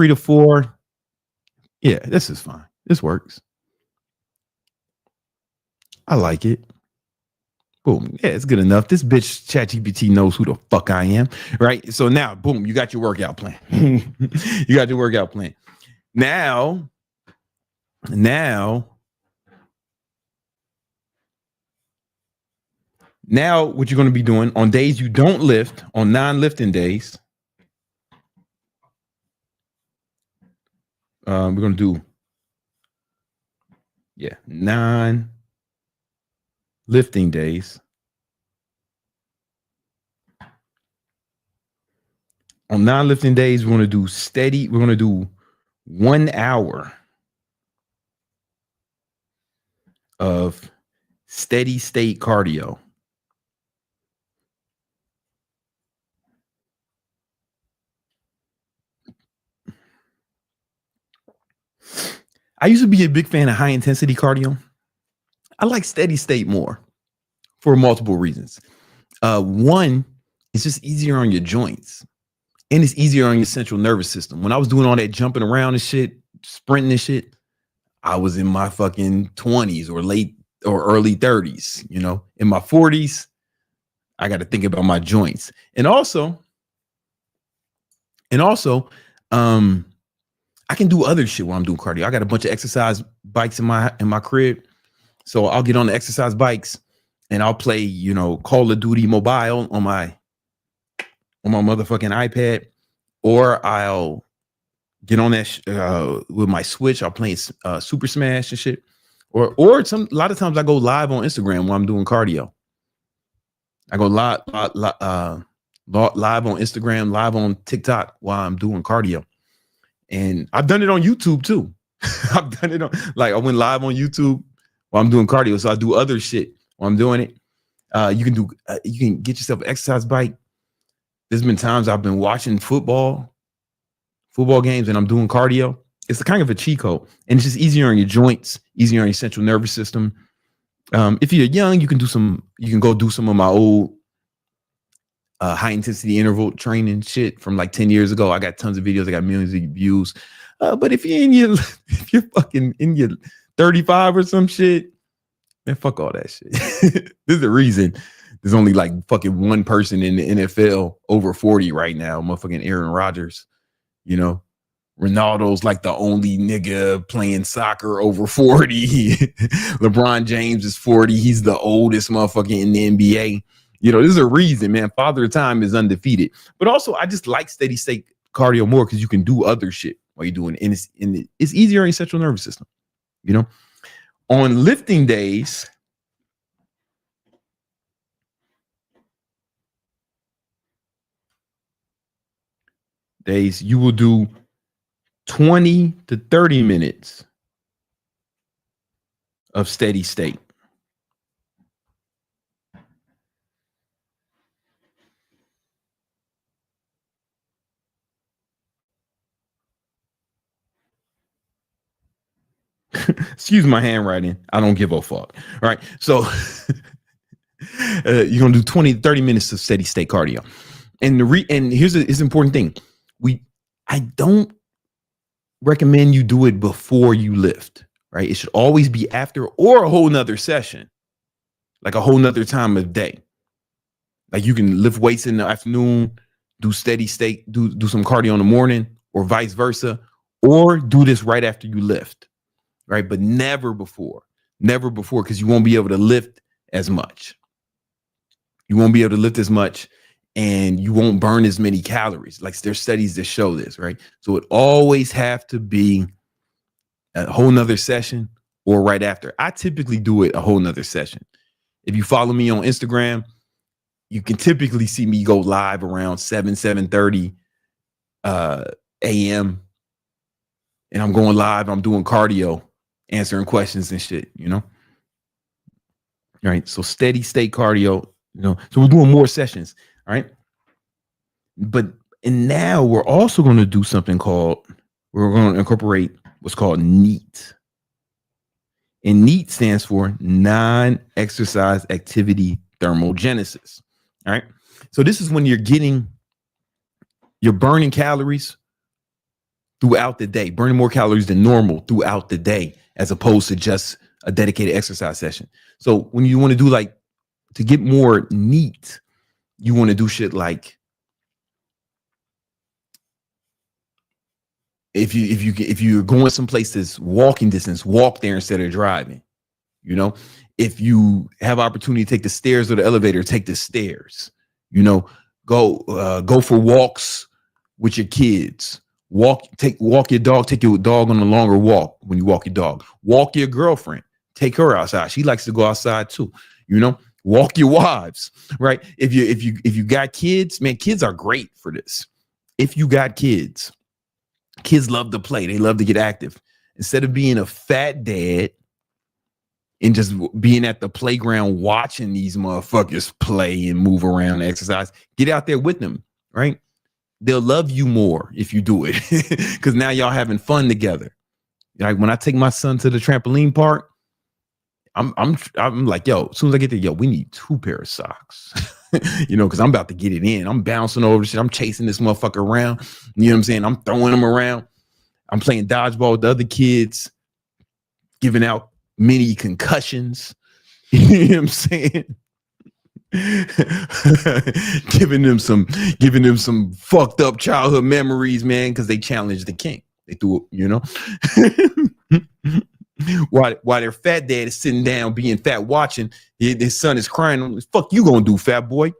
to 4. Yeah, this is fine. This works. I like it. Boom. Yeah, it's good enough. This bitch ChatGPT knows who the fuck I am, right? So now, boom, you got your workout plan. You got your workout plan. Now, what you're going to be doing on days you don't lift, on non-lifting days, we're going to do, non-lifting days. On non-lifting days, we're going to do steady. We're going to do 1 hour of steady state cardio. I used to be a big fan of high intensity cardio. I like steady state more for multiple reasons. One, it's just easier on your joints and it's easier on your central nervous system. When I was doing all that jumping around and shit, sprinting and shit, I was in my fucking 20s or late or early 30s, in my 40s. I got to think about my joints. And also, I can do other shit while I'm doing cardio. I got a bunch of exercise bikes in my crib. So I'll get on the exercise bikes and I'll play, Call of Duty Mobile on my motherfucking iPad, or I'll get on that with my Switch. I'll play Super Smash and shit. Or a lot of times I go live on Instagram while I'm doing cardio. I go live on Instagram, live on TikTok while I'm doing cardio. And I've done it on YouTube too. I've done it I went live on YouTube while I'm doing cardio. So I do other shit while I'm doing it. You can get yourself an exercise bike. There's been times I've been watching football games and I'm doing cardio. It's a kind of a cheat code, and it's just easier on your joints, easier on your central nervous system. If you're young, you can go do some of my old high intensity interval training shit from like 10 years ago. I got tons of videos. I got millions of views. But if you're fucking in your 35 or some shit, man, fuck all that shit. There's a reason there's only like fucking one person in the NFL over 40 right now, motherfucking Aaron Rodgers, Ronaldo's like the only nigga playing soccer over 40. LeBron James is 40. He's the oldest motherfucker in the NBA. You know, there's a reason, man. Father Time is undefeated. But also, I just like steady state cardio more because you can do other shit while you're doing it. And it's easier on your central nervous system. You know, on lifting days, you will do 20 to 30 minutes of steady state. Excuse my handwriting. I don't give a fuck. All right. So you're going to do 20 to 30 minutes of steady state cardio. And here's an important thing. I don't recommend you do it before you lift, right? It should always be after or a whole nother session, like a whole nother time of day. Like you can lift weights in the afternoon, do steady state, do some cardio in the morning, or vice versa, or do this right after you lift, right? But never before, because you won't be able to lift as much. You won't be able to lift as much. And you won't burn as many calories. Like there's studies that show this, right? So it always have to be a whole nother session or right after. I typically do it a whole nother session. If you follow me on Instagram, you can typically see me go live around 7:30 a.m. And I'm going live. I'm doing cardio, answering questions and shit, you know? All right. So steady state cardio, you know, so we're doing more sessions. All right. And now we're also going to do something called, we're going to incorporate what's called NEAT. And NEAT stands for non-exercise activity thermogenesis. All right. So this is when you're burning calories throughout the day, burning more calories than normal throughout the day, as opposed to just a dedicated exercise session. So when you want to do to get more NEAT, you want to do shit like if you're going someplace that's walking distance, walk there instead of driving. You know, if you have opportunity to take the stairs or the elevator, take the stairs. You know, go for walks with your kids. Walk your dog. Take your dog on a longer walk when you walk your dog. Walk your girlfriend. Take her outside. She likes to go outside too. You know. Walk your wives, right? If you got kids, man, kids are great for this. If you got kids love to play. They love to get active. Instead of being a fat dad and just being at the playground watching these motherfuckers play and move around and exercise, get out there with them, right? They'll love you more if you do it because now y'all having fun together. Like when I take my son to the trampoline park, I'm like, yo, as soon as I get there, yo, we need 2 pairs of socks, you know, because I'm about to get it in. I'm bouncing over the shit. I'm chasing this motherfucker around. You know what I'm saying? I'm throwing him around. I'm playing dodgeball with the other kids, giving out mini concussions. You know what I'm saying? giving them some fucked up childhood memories, man, because they challenged the king. They threw it, you know. While their fat dad is sitting down being fat watching, his son is crying. Fuck you gonna do, fat boy?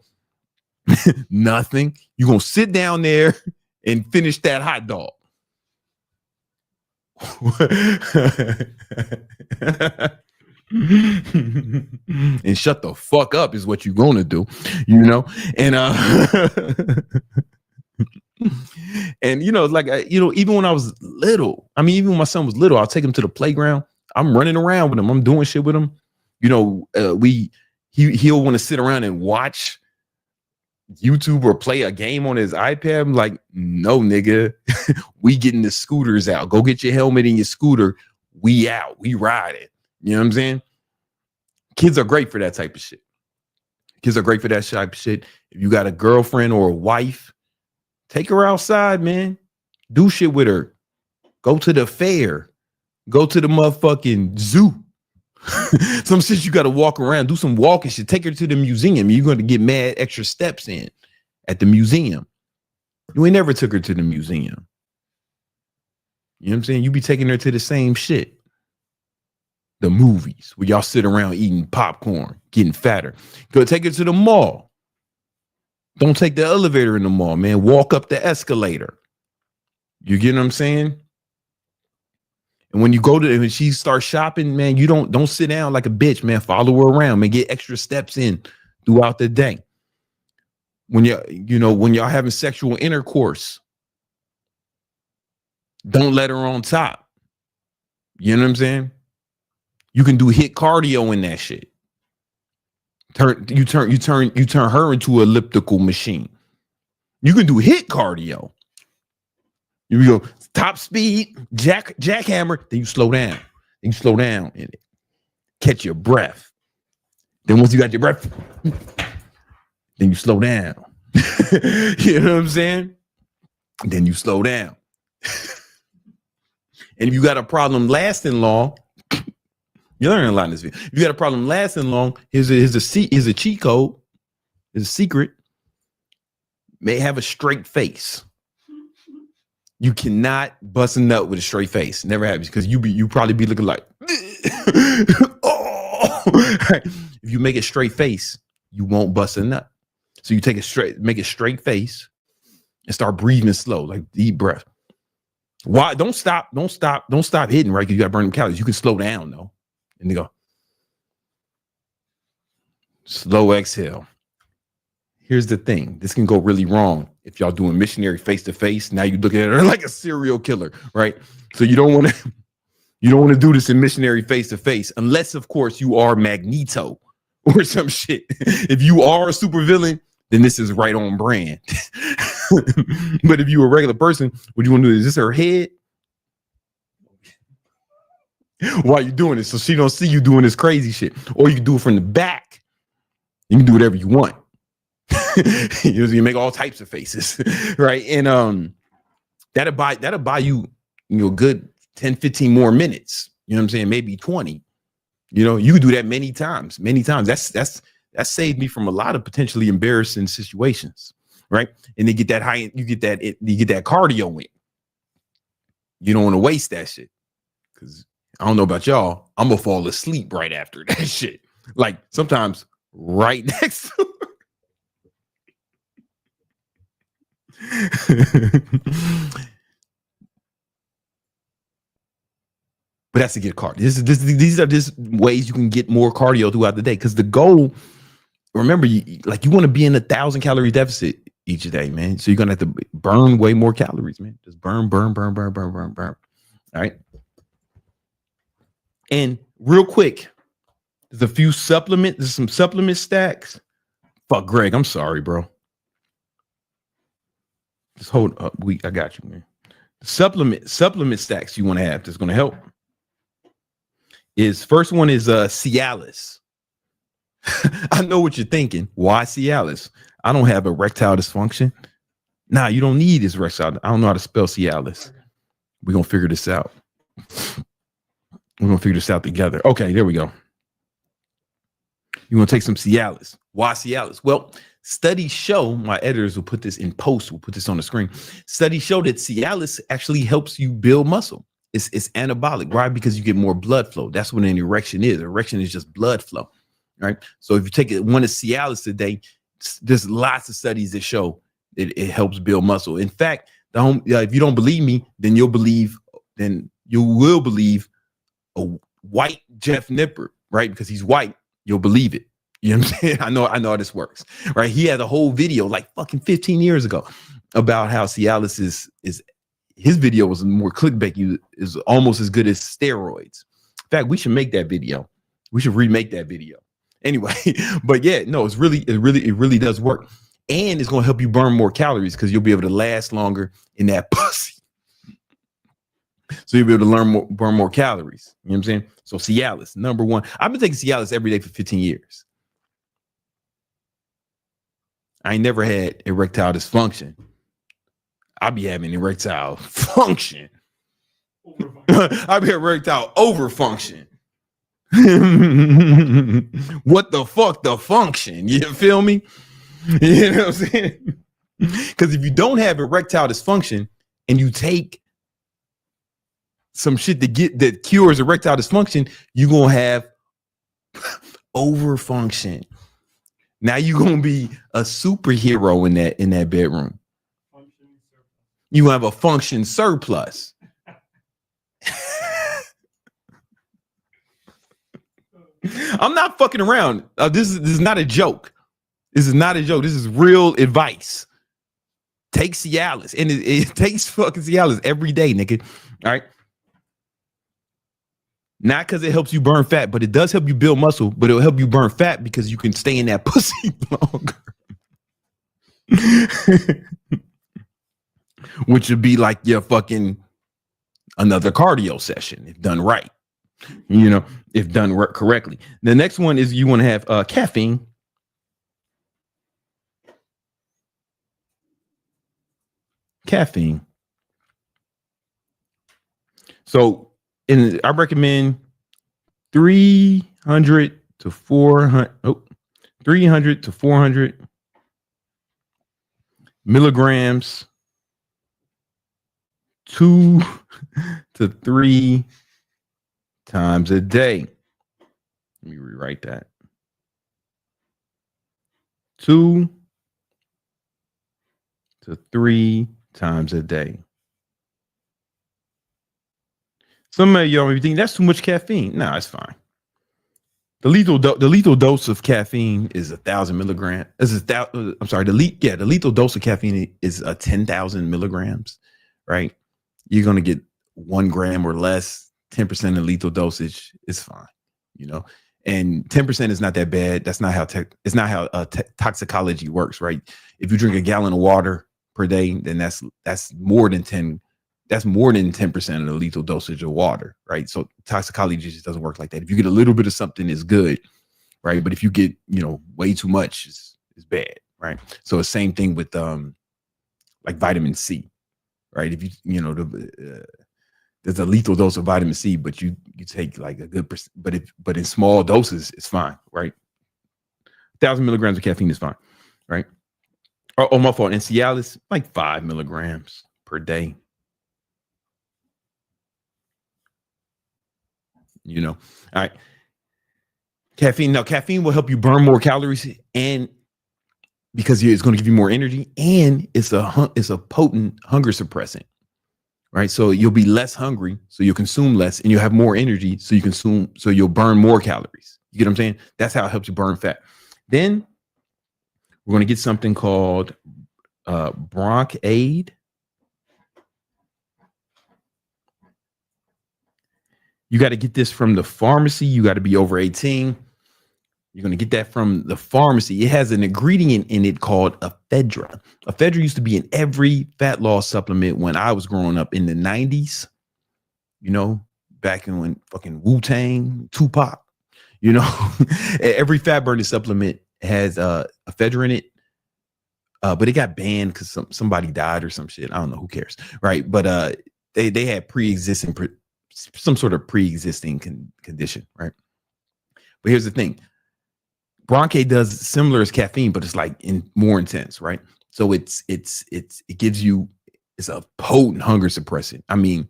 Nothing. You gonna sit down there and finish that hot dog. And shut the fuck up is what you're gonna do, you know. And and you know, like even when I was little, I mean, even when my son was little, I'll take him to the playground. I'm running around with him. I'm doing shit with him. You know, he'll want to sit around and watch YouTube or play a game on his iPad. I'm like, no, nigga, we getting the scooters out. Go get your helmet and your scooter. We out. We ride it. You know what I'm saying? Kids are great for that type of shit. Kids are great for that type of shit. If you got a girlfriend or a wife, take her outside, man. Do shit with her. Go to the fair. Go to the motherfucking zoo. Some shit you got to walk around. Do some walking shit. Take her to the museum. You're going to get mad extra steps in at the museum. You ain't never took her to the museum. You know what I'm saying? You be taking her to the same shit. The movies where y'all sit around eating popcorn, getting fatter. Go take her to the mall. Don't take the elevator in the mall, man. Walk up the escalator. You get what I'm saying? And when you go to when she starts shopping, man, you don't sit down like a bitch, man. Follow her around, man. Get extra steps in throughout the day. When when y'all having sexual intercourse, don't let her on top. You know what I'm saying? You can do hit cardio in that shit. You turn her into an elliptical machine. You can do hit cardio. You go top speed, jackhammer, then you slow down. Then you slow down in it. Catch your breath. Then once you got your breath, then you slow down. You know what I'm saying? Then you slow down. And if you got a problem lasting long, you learn a lot in this video. If you got a problem lasting long, here's a cheat code. Here's a secret. May have a straight face. You cannot bust a nut with a straight face. Never happens because you probably be looking like oh. If you make a straight face, you won't bust a nut. So you make a straight face and start breathing slow, like deep breath. Why? Don't stop hitting, right? Because you got to burn them calories. You can slow down though. And they go slow exhale. Here's the thing. This can go really wrong if y'all doing missionary face to face. Now you're looking at her like a serial killer, right? So you don't want to do this in missionary face to face, unless of course you are Magneto or some shit. If you are a supervillain, then this is right on brand. But if you're a regular person, what you want to do is this her head? While you're doing it, so she don't see you doing this crazy shit. Or you can do it from the back. You can do whatever you want. You make all types of faces, right? And that'll buy you a good 10, 15 more minutes. You know what I'm saying? Maybe 20. You can do that many times. That saved me from a lot of potentially embarrassing situations, right? And they get that you get that cardio in. You don't want to waste that shit because I don't know about y'all. I'm gonna fall asleep right after that shit. Like sometimes right next to But that's to get cardio. These are just ways you can get more cardio throughout the day. Because the goal, remember, you want to be in 1,000 calorie deficit each day, man. So you're gonna have to burn way more calories, man. Just burn. All right. And real quick, there's some supplement stacks. Fuck Greg, I'm sorry, bro. Just hold up. I got you, man. Supplement stacks you want to have that's going to help. First one is Cialis. I know what you're thinking. Why Cialis? I don't have erectile dysfunction. Nah, you don't need this erectile. I don't know how to spell Cialis. We're going to figure this out. We're going to figure this out together. Okay, there we go. You're going to take some Cialis. Why Cialis? Well, studies show, my editors will put this in post, we'll put this on the screen. Studies show that Cialis actually helps you build muscle. It's anabolic, right? Because you get more blood flow. That's what an erection is. Erection is just blood flow, right? So if you take one of Cialis today, there's lots of studies that show it helps build muscle. In fact, if you don't believe me, then you will believe a white Jeff Nippert, right? Because he's white, you'll believe it. You know what I'm saying? I know how this works, right? He had a whole video like fucking 15 years ago about how Cialis is his video was more clickbait. Is almost as good as steroids. In fact, we should make that video. We should remake that video. Anyway, but yeah, no, it really does work. And it's going to help you burn more calories because you'll be able to last longer in that pussy. So you'll be able to burn more calories. You know what I'm saying? So Cialis, number one. I've been taking Cialis every day for 15 years. I ain't never had erectile dysfunction. I'll be having erectile function. I'll be erectile overfunction. What the fuck the function? You feel me? You know what I'm saying? Because if you don't have erectile dysfunction and you take some shit that cures erectile dysfunction, you're gonna have overfunction. Now you're gonna be a superhero in that bedroom. You have a function surplus. I'm not fucking around. This is not a joke. This is not a joke. This is real advice. Take Cialis, and it takes fucking Cialis every day, nigga. All right. Not because it helps you burn fat, but it does help you build muscle. But it'll help you burn fat because you can stay in that pussy longer. Which would be like your fucking another cardio session if done right. You know, if done correctly. The next one is you want to have caffeine. Caffeine. So I recommend 300 to 400 milligrams 2 to 3 times a day. Let me rewrite that. 2 to 3 times a day. Some of y'all may think that's too much caffeine. No, it's fine. The lethal dose of caffeine is 1,000 milligrams. The lethal dose of caffeine is 10,000 milligrams, right? You're gonna get 1 gram or less. 10% of lethal dosage is fine, you know. And 10% is not that bad. That's not how toxicology works, right? If you drink a gallon of water per day, then that's more than 10. That's more than 10% of the lethal dosage of water, right? So toxicology just doesn't work like that. If you get a little bit of something, it's good, right? But if you get, way too much, it's bad, right? So the same thing with like vitamin C, right? If there's a lethal dose of vitamin C, but you take like a good percent, but in small doses, it's fine, right? 1,000 milligrams of caffeine is fine, right? Oh, my fault. And Cialis, like 5 milligrams per day. All right. Caffeine. Now, caffeine will help you burn more calories, and because it's going to give you more energy, and it's a potent hunger suppressant, right? So you'll be less hungry, so you'll consume less, and you'll have more energy, so you'll burn more calories. You get what I'm saying? That's how it helps you burn fat. Then we're going to get something called Bronkaid. You got to get this from the pharmacy. You got to be over 18. You're going to get that from the pharmacy. It has an ingredient in it called ephedra. Ephedra used to be in every fat loss supplement when I was growing up in the 90s, back in when fucking Wu-Tang, Tupac, every fat burning supplement has ephedra in it. But it got banned because somebody died or some shit. I don't know, who cares, right? But they had some sort of pre-existing condition, right? But here's the thing. Bronkaid does similar as caffeine, but it's like more intense, right? So it gives you, it's a potent hunger suppressant. I mean,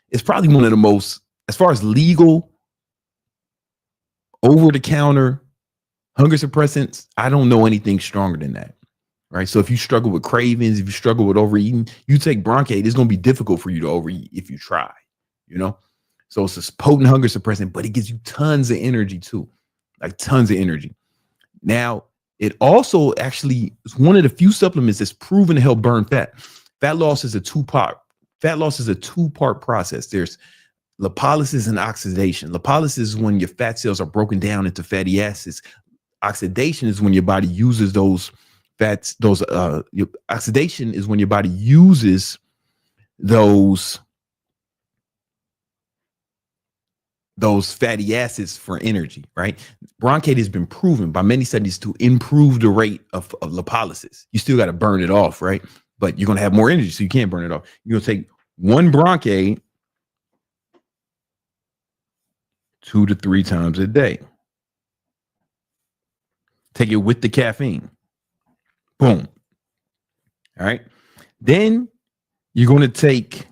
it's probably one of the most, as far as legal over-the-counter hunger suppressants, I don't know anything stronger than that, right? So if you struggle with cravings, if you struggle with overeating, you take Bronkaid, it's going to be difficult for you to overeat if you try, So it's this potent hunger suppressant, but it gives you tons of energy too, like tons of energy. Now, it also actually is one of the few supplements that's proven to help burn fat. Fat loss is a two-part process. There's lipolysis and oxidation. Lipolysis is when your fat cells are broken down into fatty acids. Oxidation is when your body uses those fats. Oxidation is when your body uses those fatty acids for energy, right? Bronkaid has been proven by many studies to improve the rate of lipolysis. You still got to burn it off, right? But you're going to have more energy, so you can't burn it off. You're going to take 1 Bronkaid 2 to 3 times a day. Take it with the caffeine. Boom. All right. Then you're going to take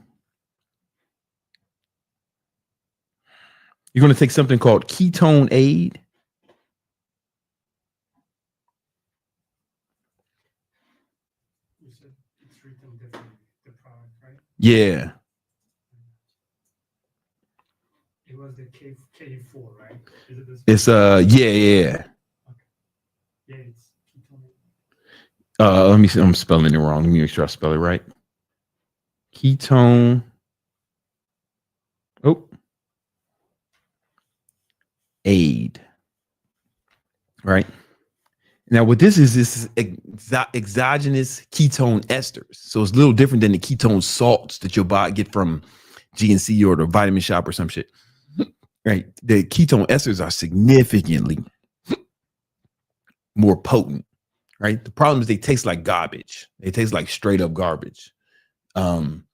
You're going to take something called ketone aid. You said it's written differently, the product, right? Yeah. It was the K4, right? Is it this? It's yeah. Yeah, it's ketone. Let me see. I'm spelling it wrong. Let me make sure I spell it right. Ketone. Oh. Aid. Right. Now, what this is exogenous ketone esters. So it's a little different than the ketone salts that your body get from GNC or the vitamin shop or some shit. Right. The ketone esters are significantly more potent. Right. The problem is they taste like garbage. They taste like straight up garbage. I mean,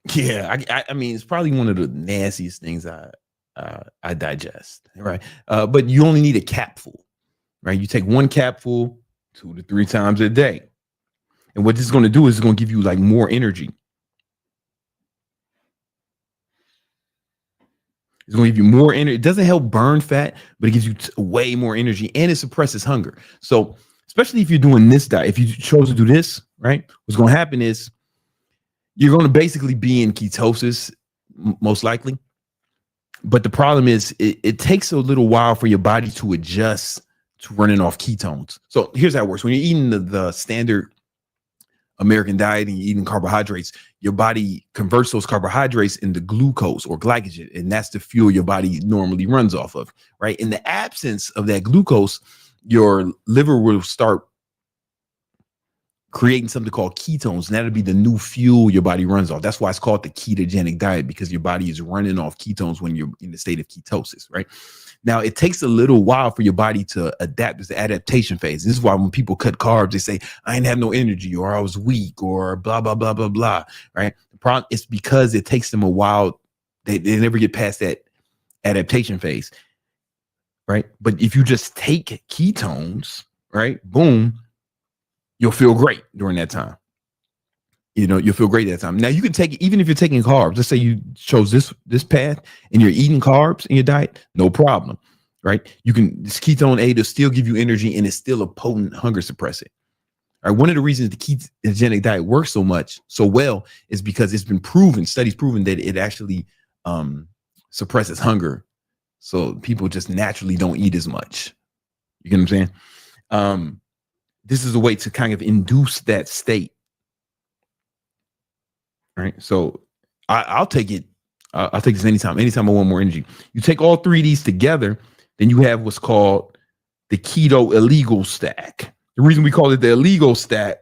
it's probably one of the nastiest things I digest. Right. But you only need a capful. Right. You take one capful 2 to 3 times a day. And what this is going to do is it's going to give you like more energy. It's going to give you more energy. It doesn't help burn fat, but it gives you way more energy and it suppresses hunger. So especially if you're doing this diet, if you chose to do this, right, what's going to happen is you're going to basically be in ketosis, most likely. But the problem is it takes a little while for your body to adjust to running off ketones. So here's how it works. When you're eating the standard American diet and you're eating carbohydrates, your body converts those carbohydrates into glucose or glycogen, and that's the fuel your body normally runs off of, right? In the absence of that glucose, your liver will start creating something called ketones, and that'll be the new fuel your body runs off. That's why it's called the ketogenic diet, because your body is running off ketones when you're in the state of ketosis, right? Now, it takes a little while for your body to adapt. It's the adaptation phase. This is why when people cut carbs, they say, I didn't have no energy, or I was weak, or blah, blah, blah, blah, blah, right? The problem is because it takes them a while. They never get past that adaptation phase, right? But if you just take ketones, right, boom, you'll feel great during that time. You know, you'll feel great that time. Now you can take it, even if you're taking carbs. Let's say you chose this path and you're eating carbs in your diet, no problem, right? You can, this ketone aid will still give you energy and it's still a potent hunger suppressant. All right. One of the reasons the ketogenic diet works so well is because it's been proven, studies proven that it actually suppresses hunger. So people just naturally don't eat as much. You get what I'm saying? This is a way to kind of induce that state. Right. So I'll take it. I'll take this anytime I want more energy. You take all 3 of these together, then you have what's called the keto illegal stack. The reason we call it the illegal stack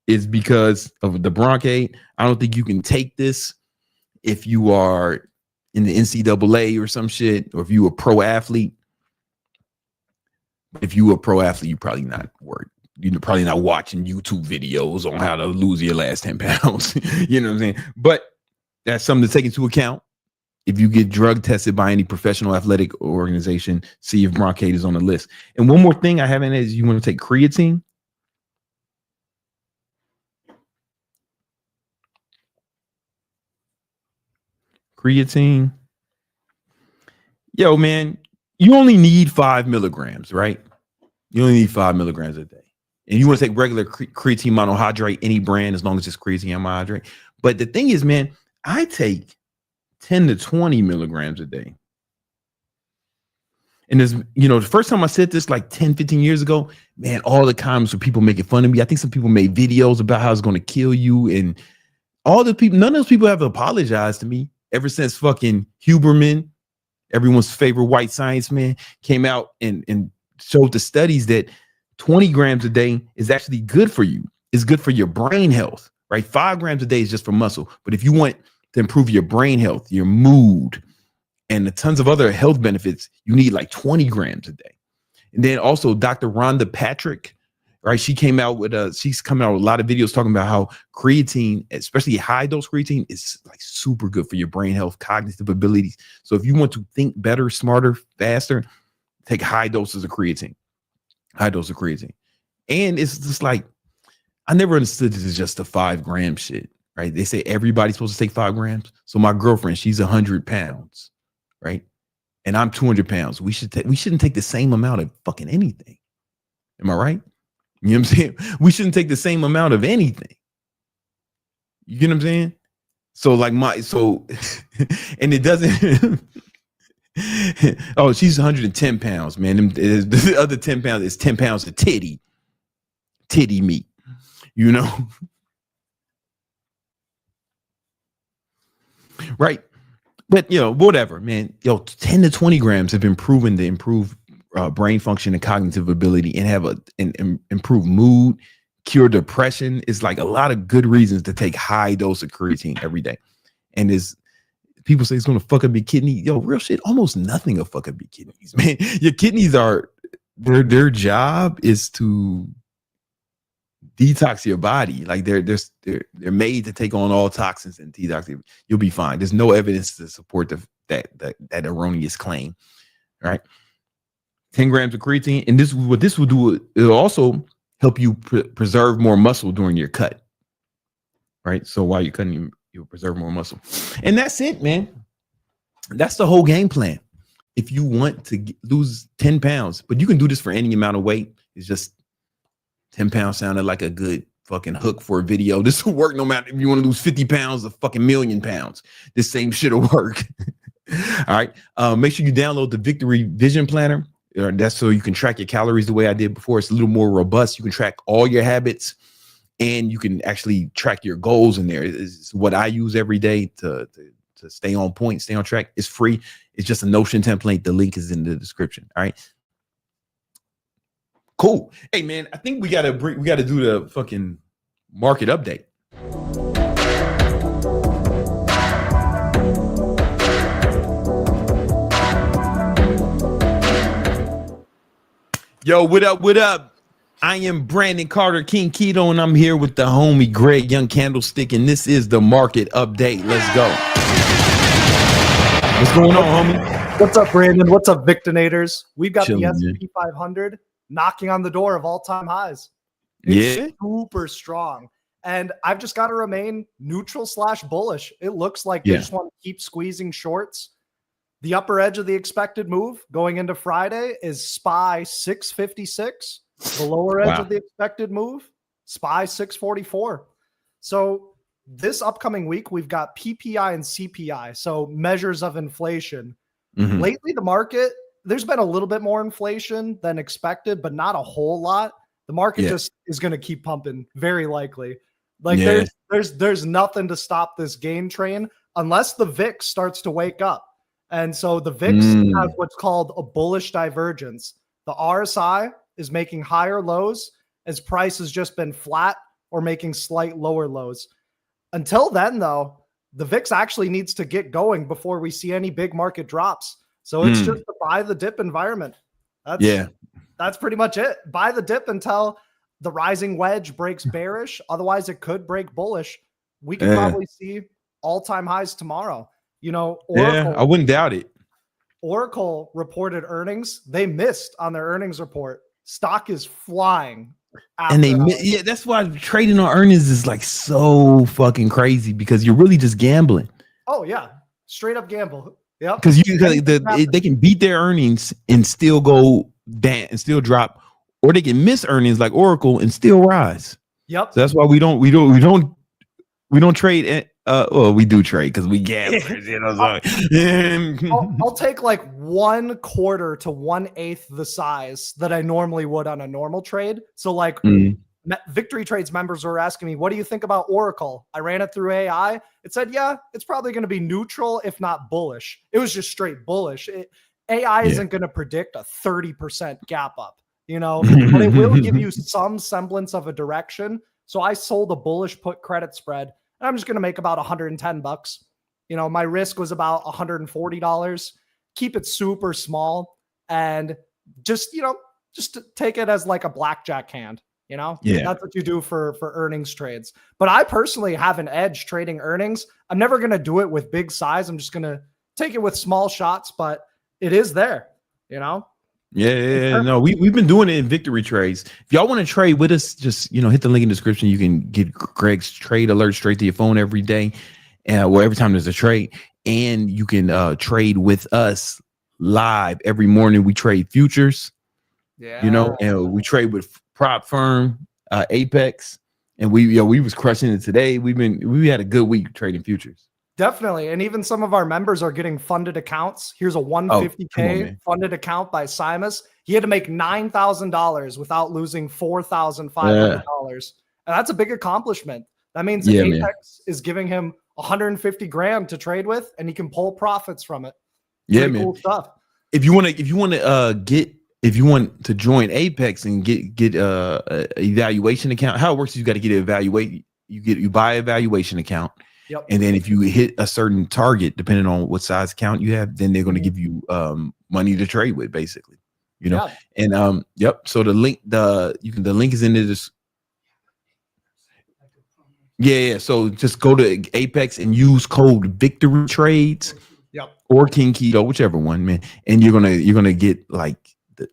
is because of the Broncaid. I don't think you can take this if you are in the NCAA or some shit, or if you a pro athlete. If you a pro athlete, you're probably not worried. You're probably not watching YouTube videos on how to lose your last 10 pounds. You know what I'm saying? But that's something to take into account. If you get drug tested by any professional athletic organization, see if Broncaid is on the list. And one more thing I haven't is you want to take creatine. Creatine. Yo, man, you only need 5 milligrams, right? You only need 5 milligrams a day. And you want to take regular creatine monohydrate, any brand, as long as it's creatine monohydrate. But the thing is, man, I take 10 to 20 milligrams a day. And there's, you know, the first time I said this like 10, 15 years ago, man, all the comments were people making fun of me. I think some people made videos about how it's going to kill you. And all the people, none of those people have apologized to me ever since fucking Huberman, everyone's favorite white science man, came out and showed the studies that 20 grams a day is actually good for you. It's good for your brain health, right? 5 grams a day is just for muscle. But if you want to improve your brain health, your mood, and the tons of other health benefits, you need like 20 grams a day. And then also Dr. Rhonda Patrick, right? She's coming out with a lot of videos talking about how creatine, especially high dose creatine, is like super good for your brain health, cognitive abilities. So if you want to think better, smarter, faster, take high doses of creatine. High dose of creatine. And it's just like, I never understood this is just a 5 gram shit, right? They say everybody's supposed to take 5 grams. So my girlfriend, she's 100 pounds, right? and I'm 200 pounds. We shouldn't take the same amount of fucking anything. Am I right? You know what I'm saying? We shouldn't take the same amount of anything. You get what I'm saying? So like and it doesn't. Oh, she's 110 pounds, man. The other 10 pounds is 10 pounds of titty meat, you know? Right. But, whatever, man. 10 to 20 grams have been proven to improve brain function and cognitive ability and have an improved mood, cure depression. It's like a lot of good reasons to take high dose of creatine every day. And people say it's going to fuck up your kidney. Real shit. Almost nothing will fuck up your kidneys, man. Your kidneys are their job is to detox your body. Like they're made to take on all toxins and detox. You'll be fine. There's no evidence to support that erroneous claim. All right. 10 grams of creatine. And what this will do, it'll also help you preserve more muscle during your cut. Right. So while you're cutting, you'll preserve more muscle. And that's it, man. That's the whole game plan. If you want to lose 10 pounds, but you can do this for any amount of weight. It's just 10 pounds sounded like a good fucking hook for a video. This will work no matter if you want to lose 50 pounds or fucking million pounds. This same shit will work. All right. Make sure you download the Victory Vision Planner. That's so you can track your calories the way I did before. It's a little more robust. You can track all your habits and you can actually track your goals in there. It's what I use every day to stay on point, stay on track. It's free. It's just a Notion template. The link is in the description. All right. Cool. Hey man, I think we gotta do the fucking market update. Yo, what up? What up? I am Brandon Carter, King Keto, and I'm here with the homie Greg Young Candlestick, and this is the market update. Let's go. What's going on, homie? What's up, Brandon? What's up, Victinators? We've got Chilling, the S&P 500 knocking on the door of all-time highs. It's super strong. And I've just got to remain neutral/bullish. It looks like they just want to keep squeezing shorts. The upper edge of the expected move going into Friday is SPY 656. The lower edge of the expected move, SPY 644. So this upcoming week, we've got PPI and CPI, so measures of inflation. Mm-hmm. Lately, the market, there's been a little bit more inflation than expected, but not a whole lot. The market just is going to keep pumping, very likely. Like there's nothing to stop this gain train unless the VIX starts to wake up. And so the VIX has what's called a bullish divergence. The RSI is making higher lows as price has just been flat or making slight lower lows. Until then, though, the VIX actually needs to get going before we see any big market drops. So it's just a buy the dip environment. That's pretty much it. Buy the dip until the rising wedge breaks bearish. Otherwise, it could break bullish. We could probably see all-time highs tomorrow. Oracle, I wouldn't doubt it. Oracle reported earnings. They missed on their earnings report. Stock is flying. And that's why trading on earnings is like so fucking crazy because you're really just gambling. Oh yeah, straight up gamble. Yep. Because they can beat their earnings and still go down and still drop, or they can miss earnings like Oracle and still rise. Yep. So that's why we don't trade. Well, we do trade because we gamblers. I'll take like 1/4 to 1/8 the size that I normally would on a normal trade. So like Victory Trades members were asking me, what do you think about Oracle? I ran it through AI. It said, yeah, it's probably going to be neutral, if not bullish. It was just straight bullish. AI isn't going to predict a 30% gap up, but it will give you some semblance of a direction. So I sold a bullish put credit spread. I'm just going to make about $110. My risk was about $140. Keep it super small and just to take it as like a blackjack hand, That's what you do for earnings trades. But I personally have an edge trading earnings. I'm never going to do it with big size. I'm just going to take it with small shots, but it is there, No, we've been doing it in Victory Trades. If y'all want to trade with us, just hit the link in the description. You can get Greg's trade alert straight to your phone every day, every time there's a trade, and you can trade with us live every morning. We trade futures, Yeah. you know, and we trade with prop firm, Apex, and we was crushing it today. We had a good week trading futures. Definitely. And even some of our members are getting funded accounts. Here's a 150K funded account by Simus. He had to make $9,000 without losing $4,500. And that's a big accomplishment. That means Apex is giving him 150 grand to trade with, and he can pull profits from it. Pretty cool stuff. If you want to join Apex and get a evaluation account, how it works is you got to get an evaluate. You buy an evaluation account. Yep. And then if you hit a certain target, depending on what size account you have, then they're going to give you money to trade with, basically. You know, and so the link is in this. Yeah. So just go to Apex and use code Victory Trades, or King Keto, whichever one, man, and you're gonna get like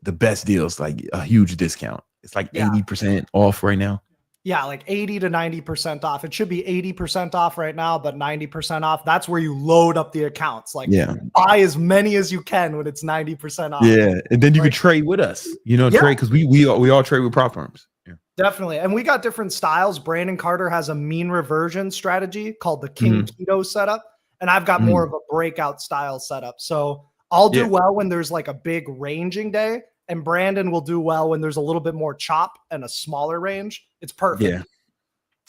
the best deals, like a huge discount. It's like 80% off right now. Yeah, like 80 to 90% off. It should be 80% off right now, but 90% off. That's where you load up the accounts. Like, buy as many as you can when it's 90% off. Yeah, and then you can trade with us. You know, trade because we all trade with prop firms. Yeah. Definitely, and we got different styles. Brandon Carter has a mean reversion strategy called the King Keto setup, and I've got more of a breakout style setup. So I'll do well when there's like a big ranging day. And Brandon will do well when there's a little bit more chop and a smaller range. It's perfect.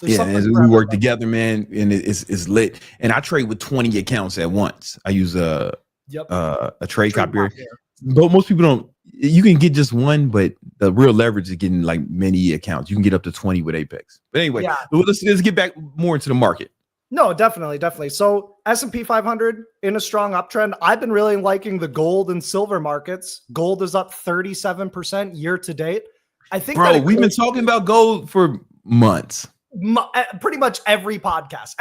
As we work together, man, and it's lit. And I trade with 20 accounts at once. I use a trade copier. But most people don't. You can get just one, but the real leverage is getting like many accounts. You can get up to 20 with Apex. But anyway, let's get back more into the market. No, definitely. So S&P 500 in a strong uptrend. I've been really liking the gold and silver markets. Gold is up 37% year to date. I think, we've been talking about gold for months. Pretty much every podcast.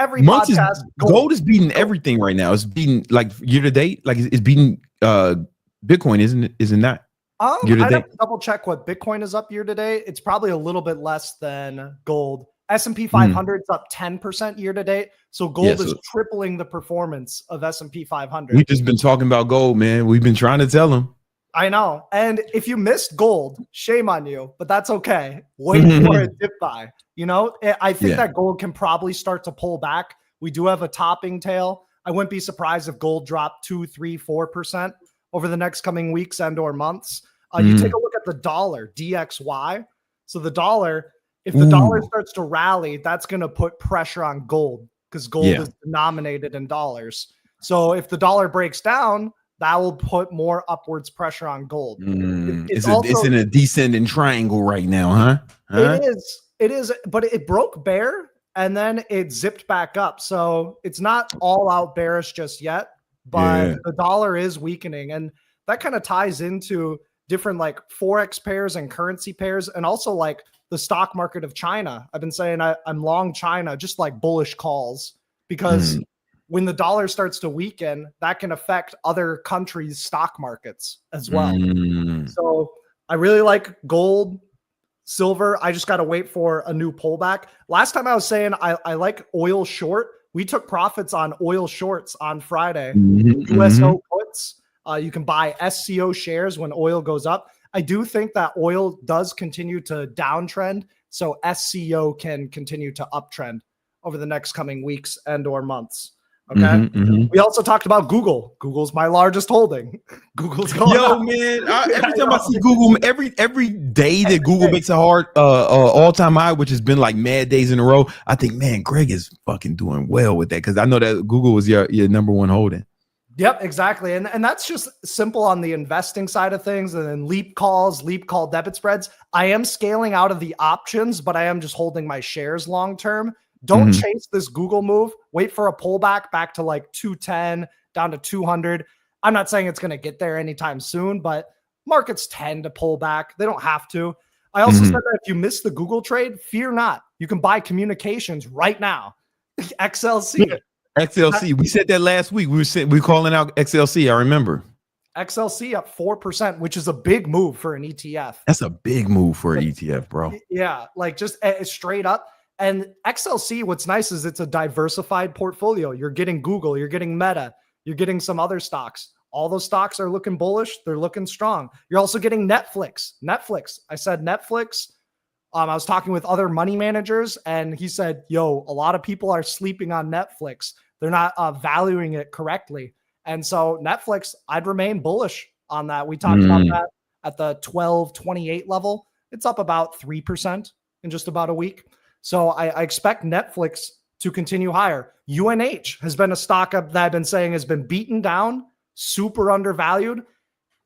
Gold is beating everything right now. It's beating like year to date. Like it's beating Bitcoin, isn't it? Isn't that? I'd have to double check what Bitcoin is up year to date. It's probably a little bit less than gold. S&P 500 is up 10% year to date. So gold is tripling the performance of S&P 500. We've just been talking about gold, man. We've been trying to tell them. I know. And if you missed gold, shame on you, but that's okay. Wait for a dip buy. You know, I think that gold can probably start to pull back. We do have a topping tail. I wouldn't be surprised if gold dropped 2, 3, 4% over the next coming weeks and or months. You take a look at the dollar, DXY. So the dollar, if the dollar starts to rally, that's going to put pressure on gold because gold is denominated in dollars. So if the dollar breaks down, that will put more upwards pressure on gold. It's in a descending triangle right now, huh? It is, but it broke bear and then it zipped back up. So it's not all out bearish just yet, but the dollar is weakening. And that kind of ties into different like Forex pairs and currency pairs, and also like the stock market of China. I've been saying I'm long China, just like bullish calls, because when the dollar starts to weaken, that can affect other countries' stock markets as well. So I really like gold, silver. I just got to wait for a new pullback. Last time I was saying I like oil short. We took profits on oil shorts on Friday. USO puts. You can buy SCO shares when oil goes up. I do think that oil does continue to downtrend, so SCO can continue to uptrend over the next coming weeks and or months. Okay. We also talked about Google. Google's my largest holding. Google's going up. Man. Every time I see Google, every day that Google makes a hard all-time high, which has been like mad days in a row, I think, man, Greg is fucking doing well with that, because I know that Google was your number one holding. Yep, exactly. And that's just simple on the investing side of things. And then leap call debit spreads. I am scaling out of the options, but I am just holding my shares long-term. Don't chase this Google move. Wait for a pullback back to like 210 down to 200. I'm not saying it's going to get there anytime soon, but markets tend to pull back. They don't have to. I also said that if you miss the Google trade, fear not. You can buy communications right now. XLC. XLC. We said that last week. We were calling out XLC. I remember. XLC up 4%, which is a big move for an ETF. That's a big move for an ETF, bro. Yeah, like just straight up. And XLC, what's nice is it's a diversified portfolio. You're getting Google, you're getting Meta, you're getting some other stocks. All those stocks are looking bullish. They're looking strong. You're also getting Netflix. I said Netflix. I was talking with other money managers, and he said, yo, a lot of people are sleeping on Netflix. They're not valuing it correctly. And so Netflix, I'd remain bullish on that. We talked about that at the 12.28 level. It's up about 3% in just about a week. So I expect Netflix to continue higher. UNH has been a stock that I've been saying has been beaten down, super undervalued.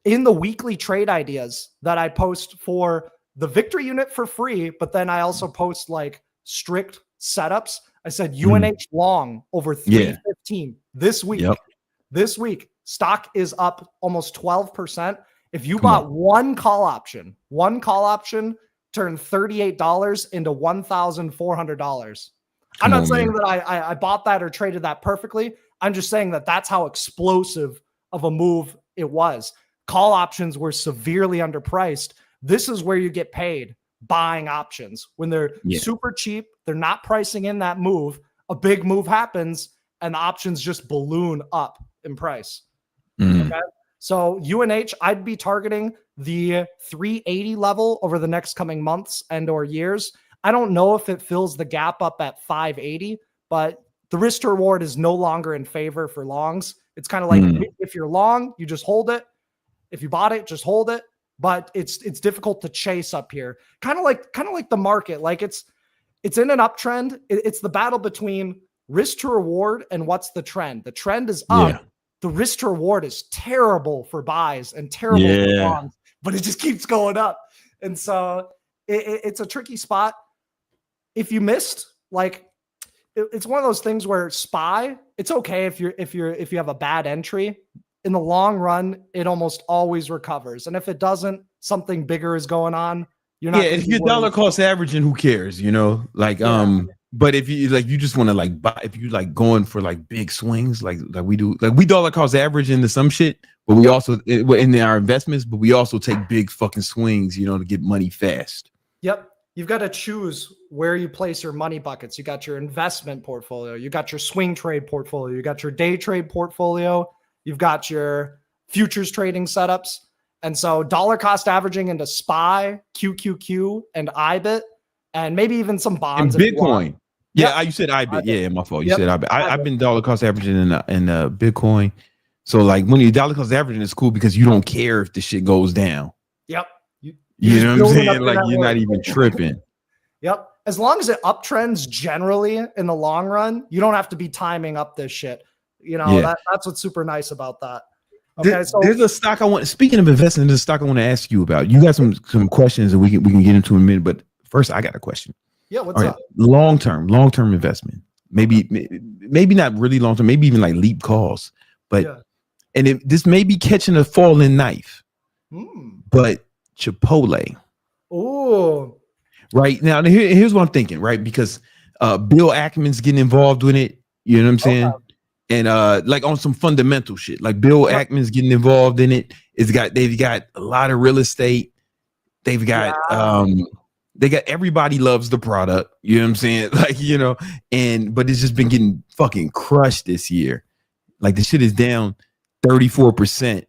In the weekly trade ideas that I post for the victory unit for free, but then I also post like strict setups. I said UNH long over 315 this week. This week, stock is up almost 12%. If you bought one call option turned $38 into $1,400. I'm not saying that I bought that or traded that perfectly. I'm just saying that that's how explosive of a move it was. Call options were severely underpriced. This is where you get paid buying options when they're super cheap. They're not pricing in that move. A big move happens and the options just balloon up in price. Okay. So UNH, I'd be targeting the 380 level over the next coming months and or years. I don't know if it fills the gap up at 580, but the risk to reward is no longer in favor for longs. It's kind of like if you're long, you just hold it. If you bought it, just hold it. But it's difficult to chase up here. Kind of like the market. Like it's in an uptrend. It's the battle between risk to reward and what's the trend. The trend is up. Yeah. The risk to reward is terrible for buys and terrible for longs, but it just keeps going up. And so it's a tricky spot. If you missed, like it's one of those things where SPY, it's okay if you have a bad entry. In the long run, it almost always recovers. And if it doesn't, something bigger is going on. You're not. If you're dollar cost averaging, who cares? You know, like But if you like, you just want to like buy. If you like going for like big swings, like we do, like we dollar cost average into some shit, but we also in our investments, but we also take big fucking swings, you know, to get money fast. Yep. You've got to choose where you place your money buckets. You got your investment portfolio. You got your swing trade portfolio. You got your day trade portfolio. You've got your futures trading setups. And so dollar cost averaging into SPY, QQQ, and IBIT, and maybe even some bonds. And Bitcoin. Yeah, you said IBIT. Yeah, my fault. You said IBIT. I've been dollar cost averaging in Bitcoin. So like when you dollar cost averaging, it's cool because you don't care if the shit goes down. Yep. You know what I'm saying? Like you're not even tripping. Yep. As long as it uptrends generally in the long run, you don't have to be timing up this shit. You know, that's what's super nice about that. Okay, so there's a stock I want. Speaking of investing, there's a stock I want to ask you about. You got some questions and we can get into in a minute. But first, I got a question. Yeah, what's up? Long term investment. Maybe not really long term. Maybe even like leap calls. But this may be catching a falling knife. But Chipotle. Oh, right now. Here's what I'm thinking. Right, because Bill Ackman's getting involved with it. You know what I'm saying? Okay. And like on some fundamental shit, like Bill Ackman's getting involved in it. They've got a lot of real estate. They've got they got everybody loves the product. You know what I'm saying? Like, you know, but it's just been getting fucking crushed this year. Like the shit is down 34%.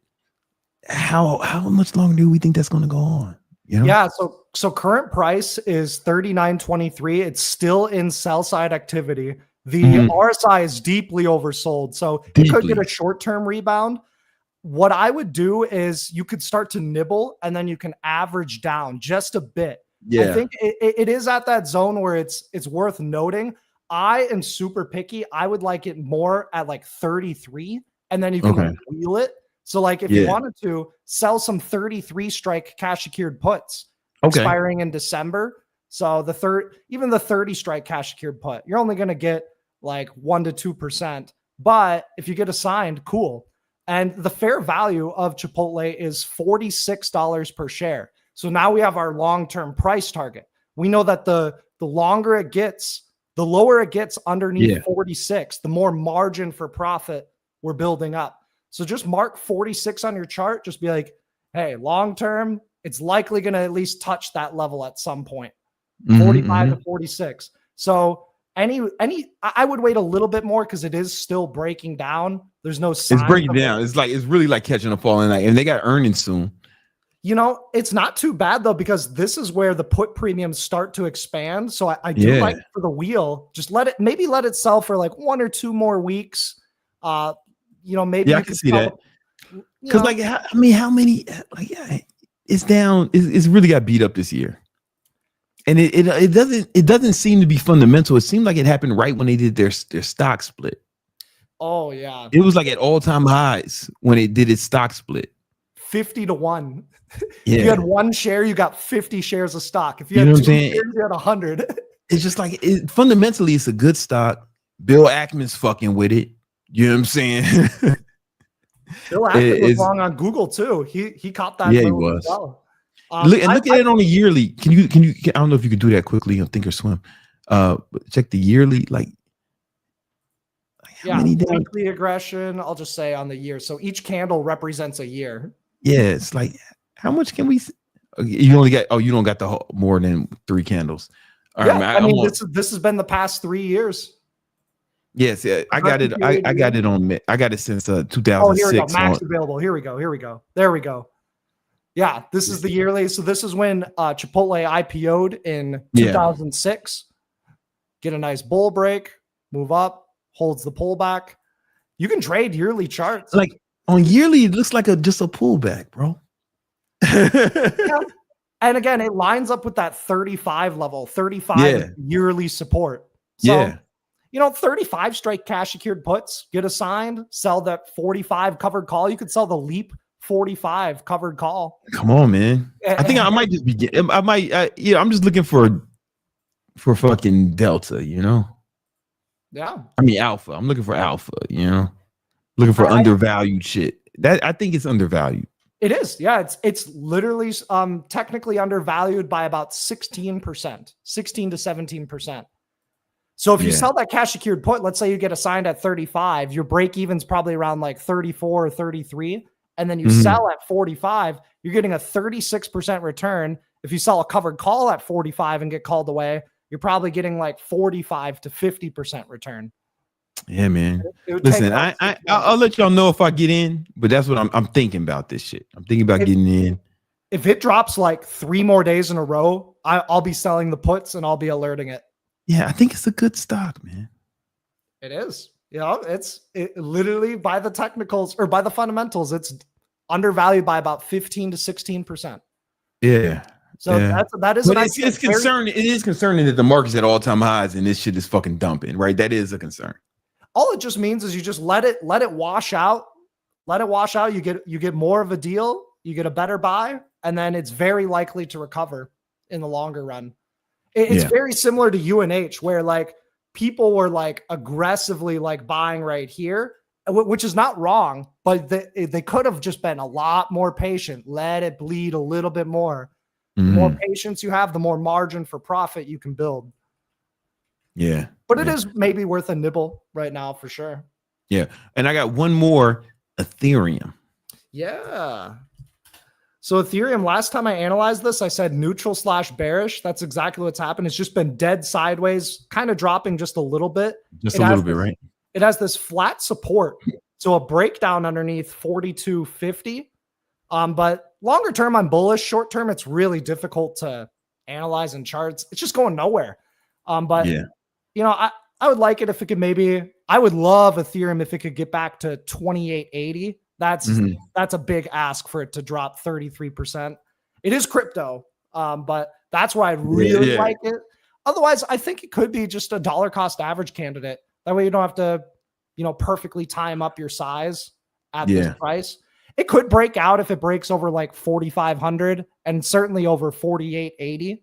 How much longer do we think that's gonna go on? You know? Yeah, so current price is $39.23. It's still in sell side activity. The RSI is deeply oversold, so it could get a short-term rebound. What I would do is you could start to nibble, and then you can average down just a bit. Yeah. I think it is at that zone where it's worth noting. I am super picky. I would like it more at like 33, and then you can wheel it. So like if you wanted to sell some 33 strike cash secured puts expiring in December. So the 30 strike cash secured put, you're only going to get like 1% to 2%. But if you get assigned, cool. And the fair value of Chipotle is $46 per share. So now we have our long-term price target. We know that the longer it gets, the lower it gets underneath 46, the more margin for profit we're building up. So just mark 46 on your chart. Just be like, hey, long-term, it's likely going to at least touch that level at some point. 45 to 46. So I would wait a little bit more because it is still breaking down. There's no It's sign breaking of it. down. It's really like catching a falling knife, and they got earnings soon. It's not too bad though, because this is where the put premiums start to expand. So I do like for the wheel, just let it sell for like 1 or 2 more weeks. Maybe I can see that. Because how many? It's down. It's really got beat up this year, and it doesn't seem to be fundamental. It seemed like it happened right when they did their stock split. Oh yeah, it was like at all-time highs when it did its stock split. 50-1. Yeah. If you had 1 share, you got 50 shares of stock. If you had 2 shares, you had 100. It's just like fundamentally, it's a good stock. Bill Ackman's fucking with it. You know what I'm saying? Bill Ackman was wrong on Google too. He caught that. Yeah, he was. Well. Look at it on a yearly. Can you? I don't know if you can do that quickly on Thinkorswim. Check the yearly. How many days? Weekly aggression. I'll just say on the year. So each candle represents a year. Yeah, it's like how much can we? You only got. Oh, you don't got the more than 3 candles. All right, man, this has been the past 3 years. Yes, I got it. I got it on. I got it since 2006. Oh, here we go. Max available. Here we go. There we go. Yeah, this is the yearly. So this is when Chipotle IPO'd in 2006. Get a nice bull break, move up, holds the pullback. You can trade yearly charts. Like on yearly, it looks like just a pullback, bro. Yeah. And again, it lines up with that 35 level, 35 yearly support. So, 35 strike cash secured puts, get assigned, sell that 45 covered call. You could sell the Leap 45 covered call. Come on, man. I think I might just be. I might. I'm just looking for fucking Delta. Yeah. I mean Alpha. I'm looking for Alpha. Looking for undervalued shit. That I think it's undervalued. It is. Yeah. It's literally technically undervalued by about 16%, 16 to 17%. So if you sell that cash secured put, let's say you get assigned at 35, your break even's probably around like 34 or 33. And then you sell at 45, you're getting a 36% return. If you sell a covered call at 45 and get called away, you're probably getting like 45 to 50% return. Yeah, man. Listen, I'll let y'all know if I get in, but that's what I'm thinking about this shit. I'm thinking about getting in. If it drops like 3 more days in a row, I'll be selling the puts and I'll be alerting it. Yeah, I think it's a good stock, man. It is. It's literally by the technicals or by the fundamentals, it's undervalued by about 15 to 16%. Yeah. So that is. But it's concerning. It is concerning that the market's at all-time highs and this shit is fucking dumping, right? That is a concern. All it just means is you just let it wash out. Let it wash out. You get more of a deal. You get a better buy, and then it's very likely to recover in the longer run. It's very similar to UNH, where like people were like aggressively like buying right here, which is not wrong, but they could have just been a lot more patient. Let it bleed a little bit more. The more patience you have, the more margin for profit you can build. Yeah. But it is maybe worth a nibble right now for sure. Yeah. And I got one more, Ethereum. Yeah. So Ethereum, last time I analyzed this, I said neutral / bearish. That's exactly what's happened. It's just been dead sideways, kind of dropping just a little bit. Just a little bit, right? It has this flat support. So a breakdown underneath 42.50. But longer term, I'm bullish. Short term, it's really difficult to analyze in charts. It's just going nowhere. But I would like it if it could I would love Ethereum if it could get back to 28.80. That's a big ask for it to drop 33%. It is crypto, but that's where I really like it. Otherwise, I think it could be just a dollar cost average candidate. That way you don't have to, perfectly time up your size at this price. It could break out if it breaks over like 4,500 and certainly over 48.80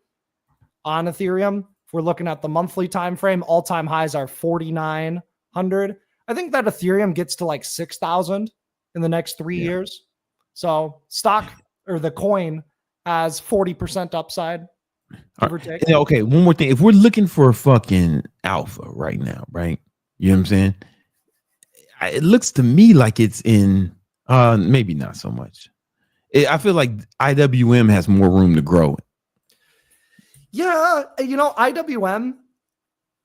on Ethereum. If we're looking at the monthly time frame, all-time highs are 4,900. I think that Ethereum gets to like 6,000 in the next 3 years. So stock or the coin has 40% upside. Okay, one more thing. If we're looking for a fucking alpha right now, right? You know what I'm saying? It looks to me like it's in maybe not so much. I feel like IWM has more room to grow. Yeah, IWM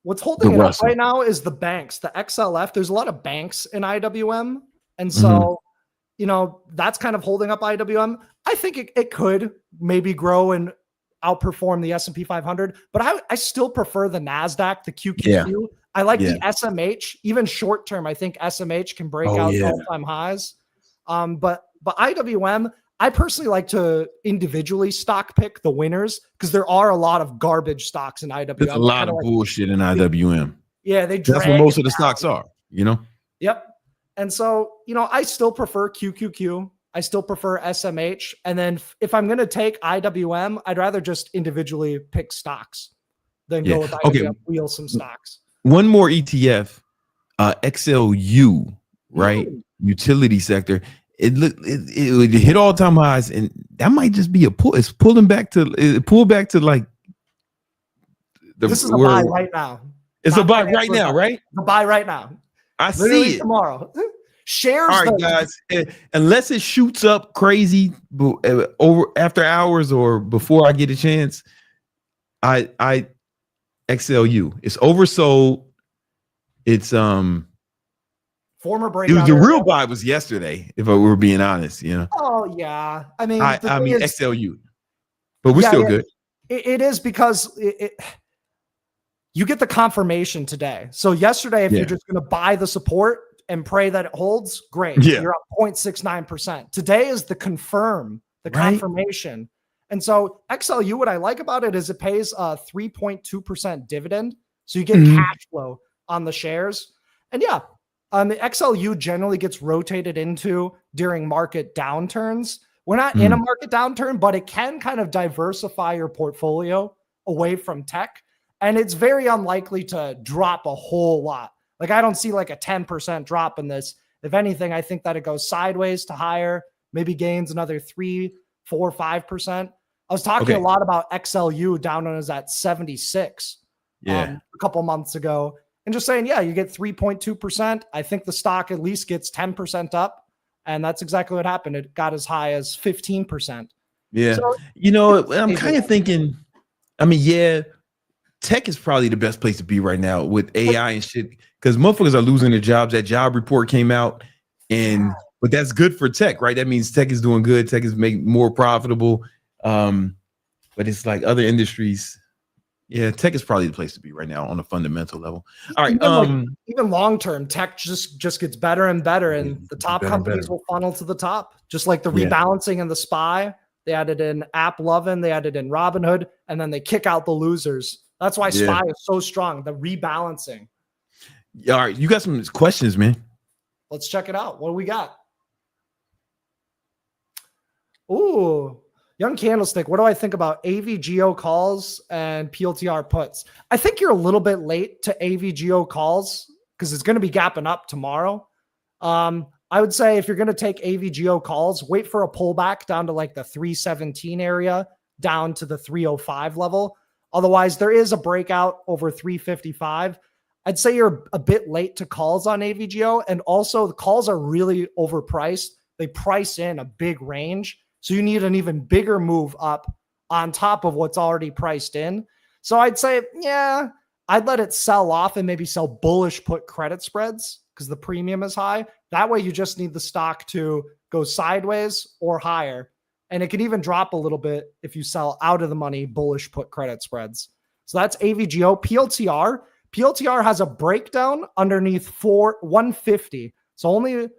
What's holding The it up Russell. right now is the banks, the XLF. There's a lot of banks in IWM. And so, that's kind of holding up IWM. I think it could maybe grow and outperform the S&P 500, but I still prefer the NASDAQ, the QQQ. Yeah. I like the SMH, even short term. I think SMH can break out all-time highs. But IWM, I personally like to individually stock pick the winners because there are a lot of garbage stocks in IWM. There's a lot of bullshit in IWM. That's where most of the stocks are, Yep. And so, I still prefer QQQ. I still prefer SMH. And then if I'm going to take IWM, I'd rather just individually pick stocks than go with IWM, wheel some stocks. One more ETF, XLU, right? Ooh. Utility sector. It hit all-time highs, and that might just be a pull. It's pulled back to like this is a buy right now. It's a buy right now, right? A buy right now. I Literally see it tomorrow. Shares. All right, guys. Unless it shoots up crazy over after hours or before I get a chance, I XLU. It's oversold. It's former breakout. The real buy was yesterday, if we're being honest, Oh yeah. I mean XLU. But we're still good. It is because you get the confirmation today. So yesterday, if you're just going to buy the support and pray that it holds, great. Yeah. You're up 0.69%. Today is the confirmation. And so XLU, what I like about it is it pays a 3.2% dividend. So you get cash flow on the shares. And the XLU generally gets rotated into during market downturns. We're not in a market downturn, but it can kind of diversify your portfolio away from tech. And it's very unlikely to drop a whole lot. Like I don't see like a 10% drop in this. If anything, I think that it goes sideways to higher, maybe gains another 3, 4, 5%. I was talking a lot about XLU down when it was at 76 a couple months ago. And just saying, you get 3.2%. I think the stock at least gets 10% up. And that's exactly what happened. It got as high as 15%. Yeah. So, I'm kind of thinking, tech is probably the best place to be right now with AI and shit. Because motherfuckers are losing their jobs. That job report came out. But that's good for tech, right? That means tech is doing good. Tech is making more profitable. But it's like other industries. Yeah, tech is probably the place to be right now on a fundamental level. All right. Even long term, tech just gets better and better, and the top companies will funnel to the top. Just like the rebalancing and the SPY, they added in AppLovin, they added in Robinhood, and then they kick out the losers. That's why SPY is so strong. The rebalancing. All right, you got some questions, man. Let's check it out. What do we got? Ooh. Young Candlestick, what do I think about AVGO calls and PLTR puts? I think you're a little bit late to AVGO calls because it's going to be gapping up tomorrow. I would say if you're going to take AVGO calls, wait for a pullback down to like the 317 area, down to the 305 level. Otherwise, there is a breakout over 355. I'd say you're a bit late to calls on AVGO. And also the calls are really overpriced. They price in a big range. So you need an even bigger move up on top of what's already priced in. So I'd say, I'd let it sell off and maybe sell bullish put credit spreads because the premium is high. That way you just need the stock to go sideways or higher. And it can even drop a little bit if you sell out of the money bullish put credit spreads. So that's AVGO. PLTR has a breakdown underneath 150. So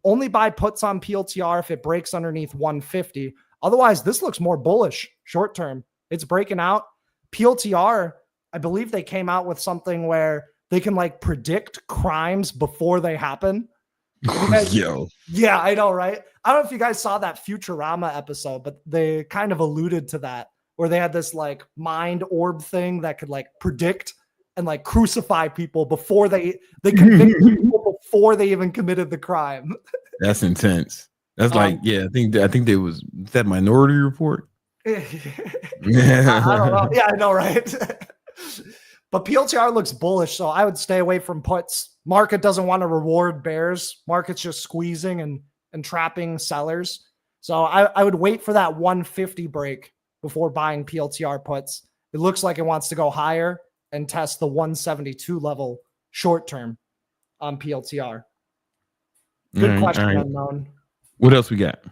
only buy puts on PLTR if it breaks underneath 150. Otherwise, this looks more bullish short term. It's breaking out. PLTR, I believe they came out with something where they can like predict crimes before they happen. Yeah, I know, right? I don't know if you guys saw that Futurama episode, but they kind of alluded to that where they had this like mind orb thing that could like predict and like crucify people before they convict people before they even committed the crime. That's intense. That's I think there was that Minority Report. I don't know. Yeah, I know, right? But PLTR looks bullish, so I would stay away from puts. Market doesn't want to reward bears. Market's just squeezing and trapping sellers. So I would wait for that 150 break before buying PLTR puts. It looks like it wants to go higher. and test the 172 level short term on PLTR. Good question, Unknown. What else we got?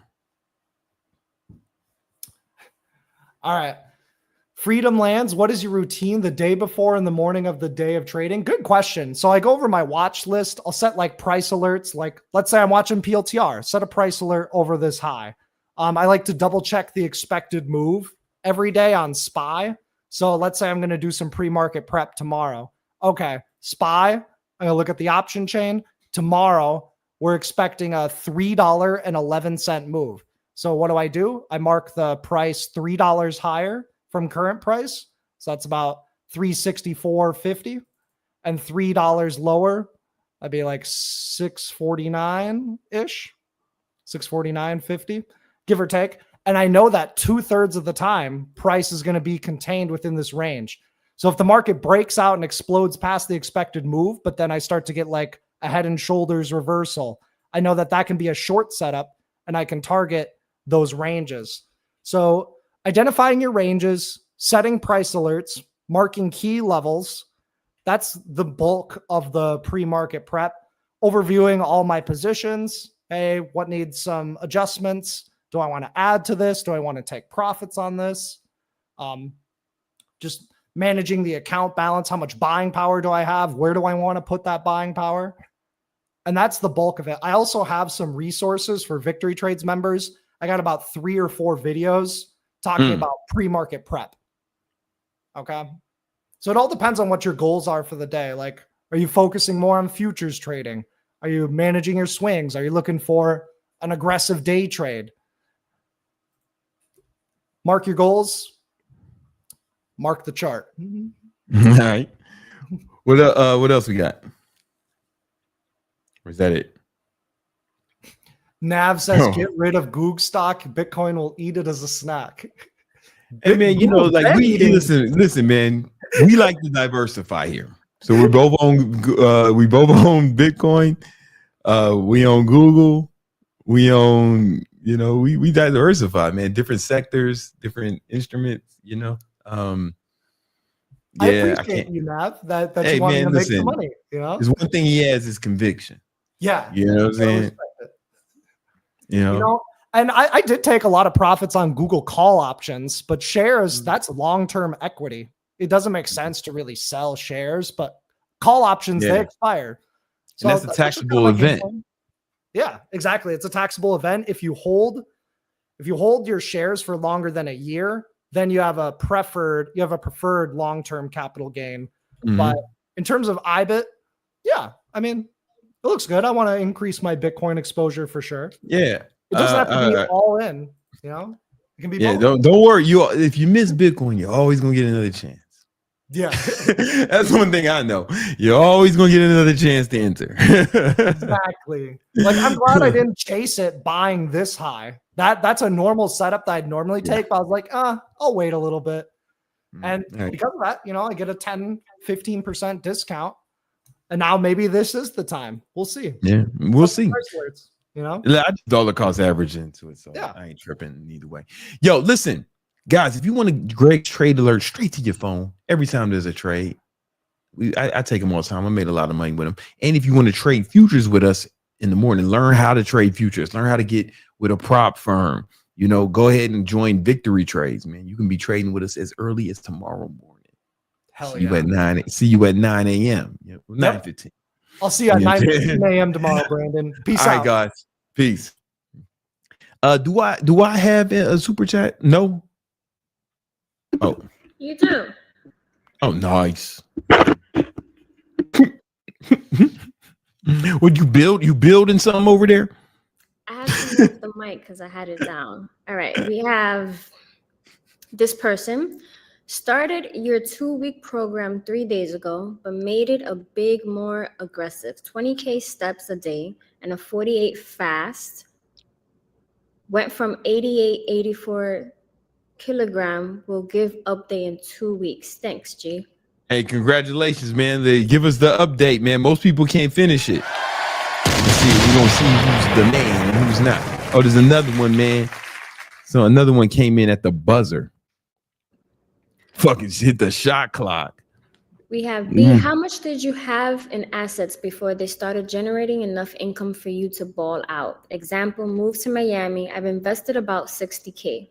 All right. Freedom Lands, what is your routine the day before and the morning of the day of trading? Good question. So I go over my watch list. I'll set like price alerts. Like, let's say I'm watching PLTR, set a price alert over this high. I like to double check the expected move every day on SPY. So let's say I'm going to do some pre-market prep tomorrow. Okay, SPY, I'm going to look at the option chain. Tomorrow, we're expecting a $3.11 move. So what do? I mark the price $3 higher from current price. So that's about $364.50, and $3 lower. That'd be like $649-ish, $649.50, give or take. And I know that 2/3 of the time price is going to be contained within this range. So if the market breaks out and explodes past the expected move, but then I start to get like a head and shoulders reversal, I know that that can be a short setup and I can target those ranges. So identifying your ranges, setting price alerts, marking key levels, that's the bulk of the pre-market prep. Overviewing all my positions. Hey, what needs some adjustments? Do I want to add to this? Do I want to take profits on this? Just managing the account balance. How much buying power do I have? Where do I want to put that buying power? And that's the bulk of it. I also have some resources for Victory Trades members. I got about 3 or 4 videos talking about pre-market prep. Okay. So it all depends on what your goals are for the day. Like, are you focusing more on futures trading? Are you managing your swings? Are you looking for an aggressive day trade? Mark your goals. Mark the chart. All right. What else we got? Or is that it? Nav says, get rid of Goog stock. Bitcoin will eat it as a snack. Hey man, you know, like listen, man. We like to diversify here. So we're both on Bitcoin. We own Google. We own, we diversify, man. Different sectors, different instruments, I appreciate you, Nav, that hey, you want man, to make some money. There's one thing he has is conviction. Yeah. You know what I'm saying? And I did take a lot of profits on Google call options, but shares, that's long-term equity. It doesn't make sense to really sell shares, but call options, they expire. So and that's a taxable event. Yeah, exactly. It's a taxable event. If you hold your shares for longer than a year, then you have a preferred long-term capital gain. Mm-hmm. But in terms of IBIT, I mean, it looks good. I want to increase my Bitcoin exposure for sure. Yeah. It doesn't have to be all in, It can be both. Don't worry. If you miss Bitcoin, you're always gonna get another chance. Yeah. That's one thing I know. You're always gonna get another chance to enter. Exactly. Like, I'm glad I didn't chase it buying this high. That's a normal setup that I'd normally take, but I was like, I'll wait a little bit. And because of that, I get a 10-15% discount. And now maybe this is the time. We'll see. Yeah, we'll see. I just dollar cost average into it, so I ain't tripping either way. Yo, listen, guys, if you want a great trade alert straight to your phone every time there's a trade, I take them all the time. I made a lot of money with them. And if you want to trade futures with us in the morning, learn how to trade futures, learn how to get with a prop firm. Go ahead and join Victory Trades, man. You can be trading with us as early as tomorrow morning. Hell see you at 9. See you at 9 a.m. 9:15. I'll see you at 9:15 a.m. tomorrow, Brandon. Peace out. All right, guys. Peace. Do I have a super chat? No. Oh. You do. Oh, nice. Would you build? You building something over there? I have to move the mic because I had it down. All right. We have this person. Started your 2-week program 3 days ago, but made it a big more aggressive. 20K steps a day and a 48 fast. Went from 84 kilogram. Will give update in 2 weeks. Thanks, G. Hey, congratulations, man. They give us the update, man. Most people can't finish it. We're gonna see who's the man and who's not. Oh, there's another one, man. So another one came in at the buzzer. Fucking hit the shot clock. We have B. How much did you have in assets before they started generating enough income for you to ball out? Example, move to Miami. I've invested about 60K.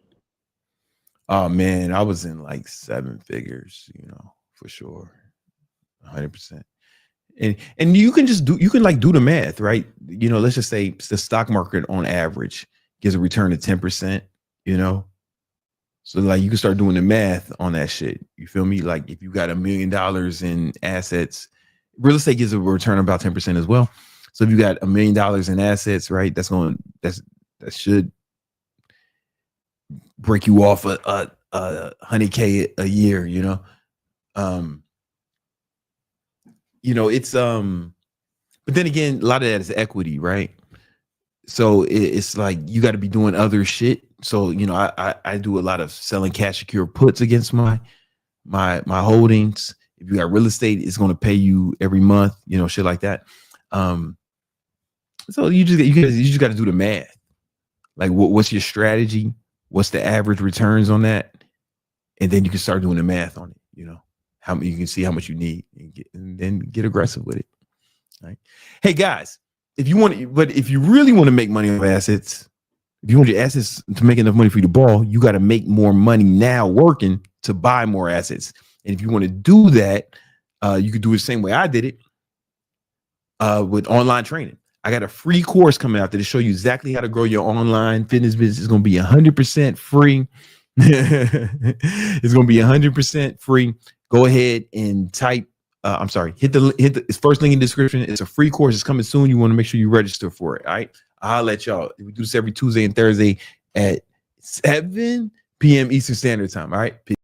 Oh man, I was in like 7 figures, for sure. 100%. And you can just do the math, right? Let's just say the stock market on average gives a return of 10%, So like you can start doing the math on that shit. You feel me? Like if you got $1 million in assets, real estate gives a return of about 10% as well. So if you got $1 million in assets, right, that should break you off a 100K a year, it's but then again, a lot of that is equity, right? So it's like you got to be doing other shit. So I do a lot of selling cash secure puts against my holdings. If you got real estate, it's going to pay you every month, shit like that. So you just got to do the math. Like what's your strategy? What's the average returns on that? And then you can start doing the math on it. How you can see how much you need and then get aggressive with it. Right? Hey guys, if you really want to make money off assets, if you want your assets to make enough money for you to ball, you got to make more money now working to buy more assets. And if you want to do that, you could do it the same way I did it with online training. I got a free course coming out there to show you exactly how to grow your online fitness business. It's going to be 100% free. It's going to be 100% free. Go ahead and type. Hit the first link in the description. It's a free course. It's coming soon. You want to make sure you register for it. All right. I'll let y'all. We do this every Tuesday and Thursday at 7 p.m. Eastern Standard Time. All right. Peace.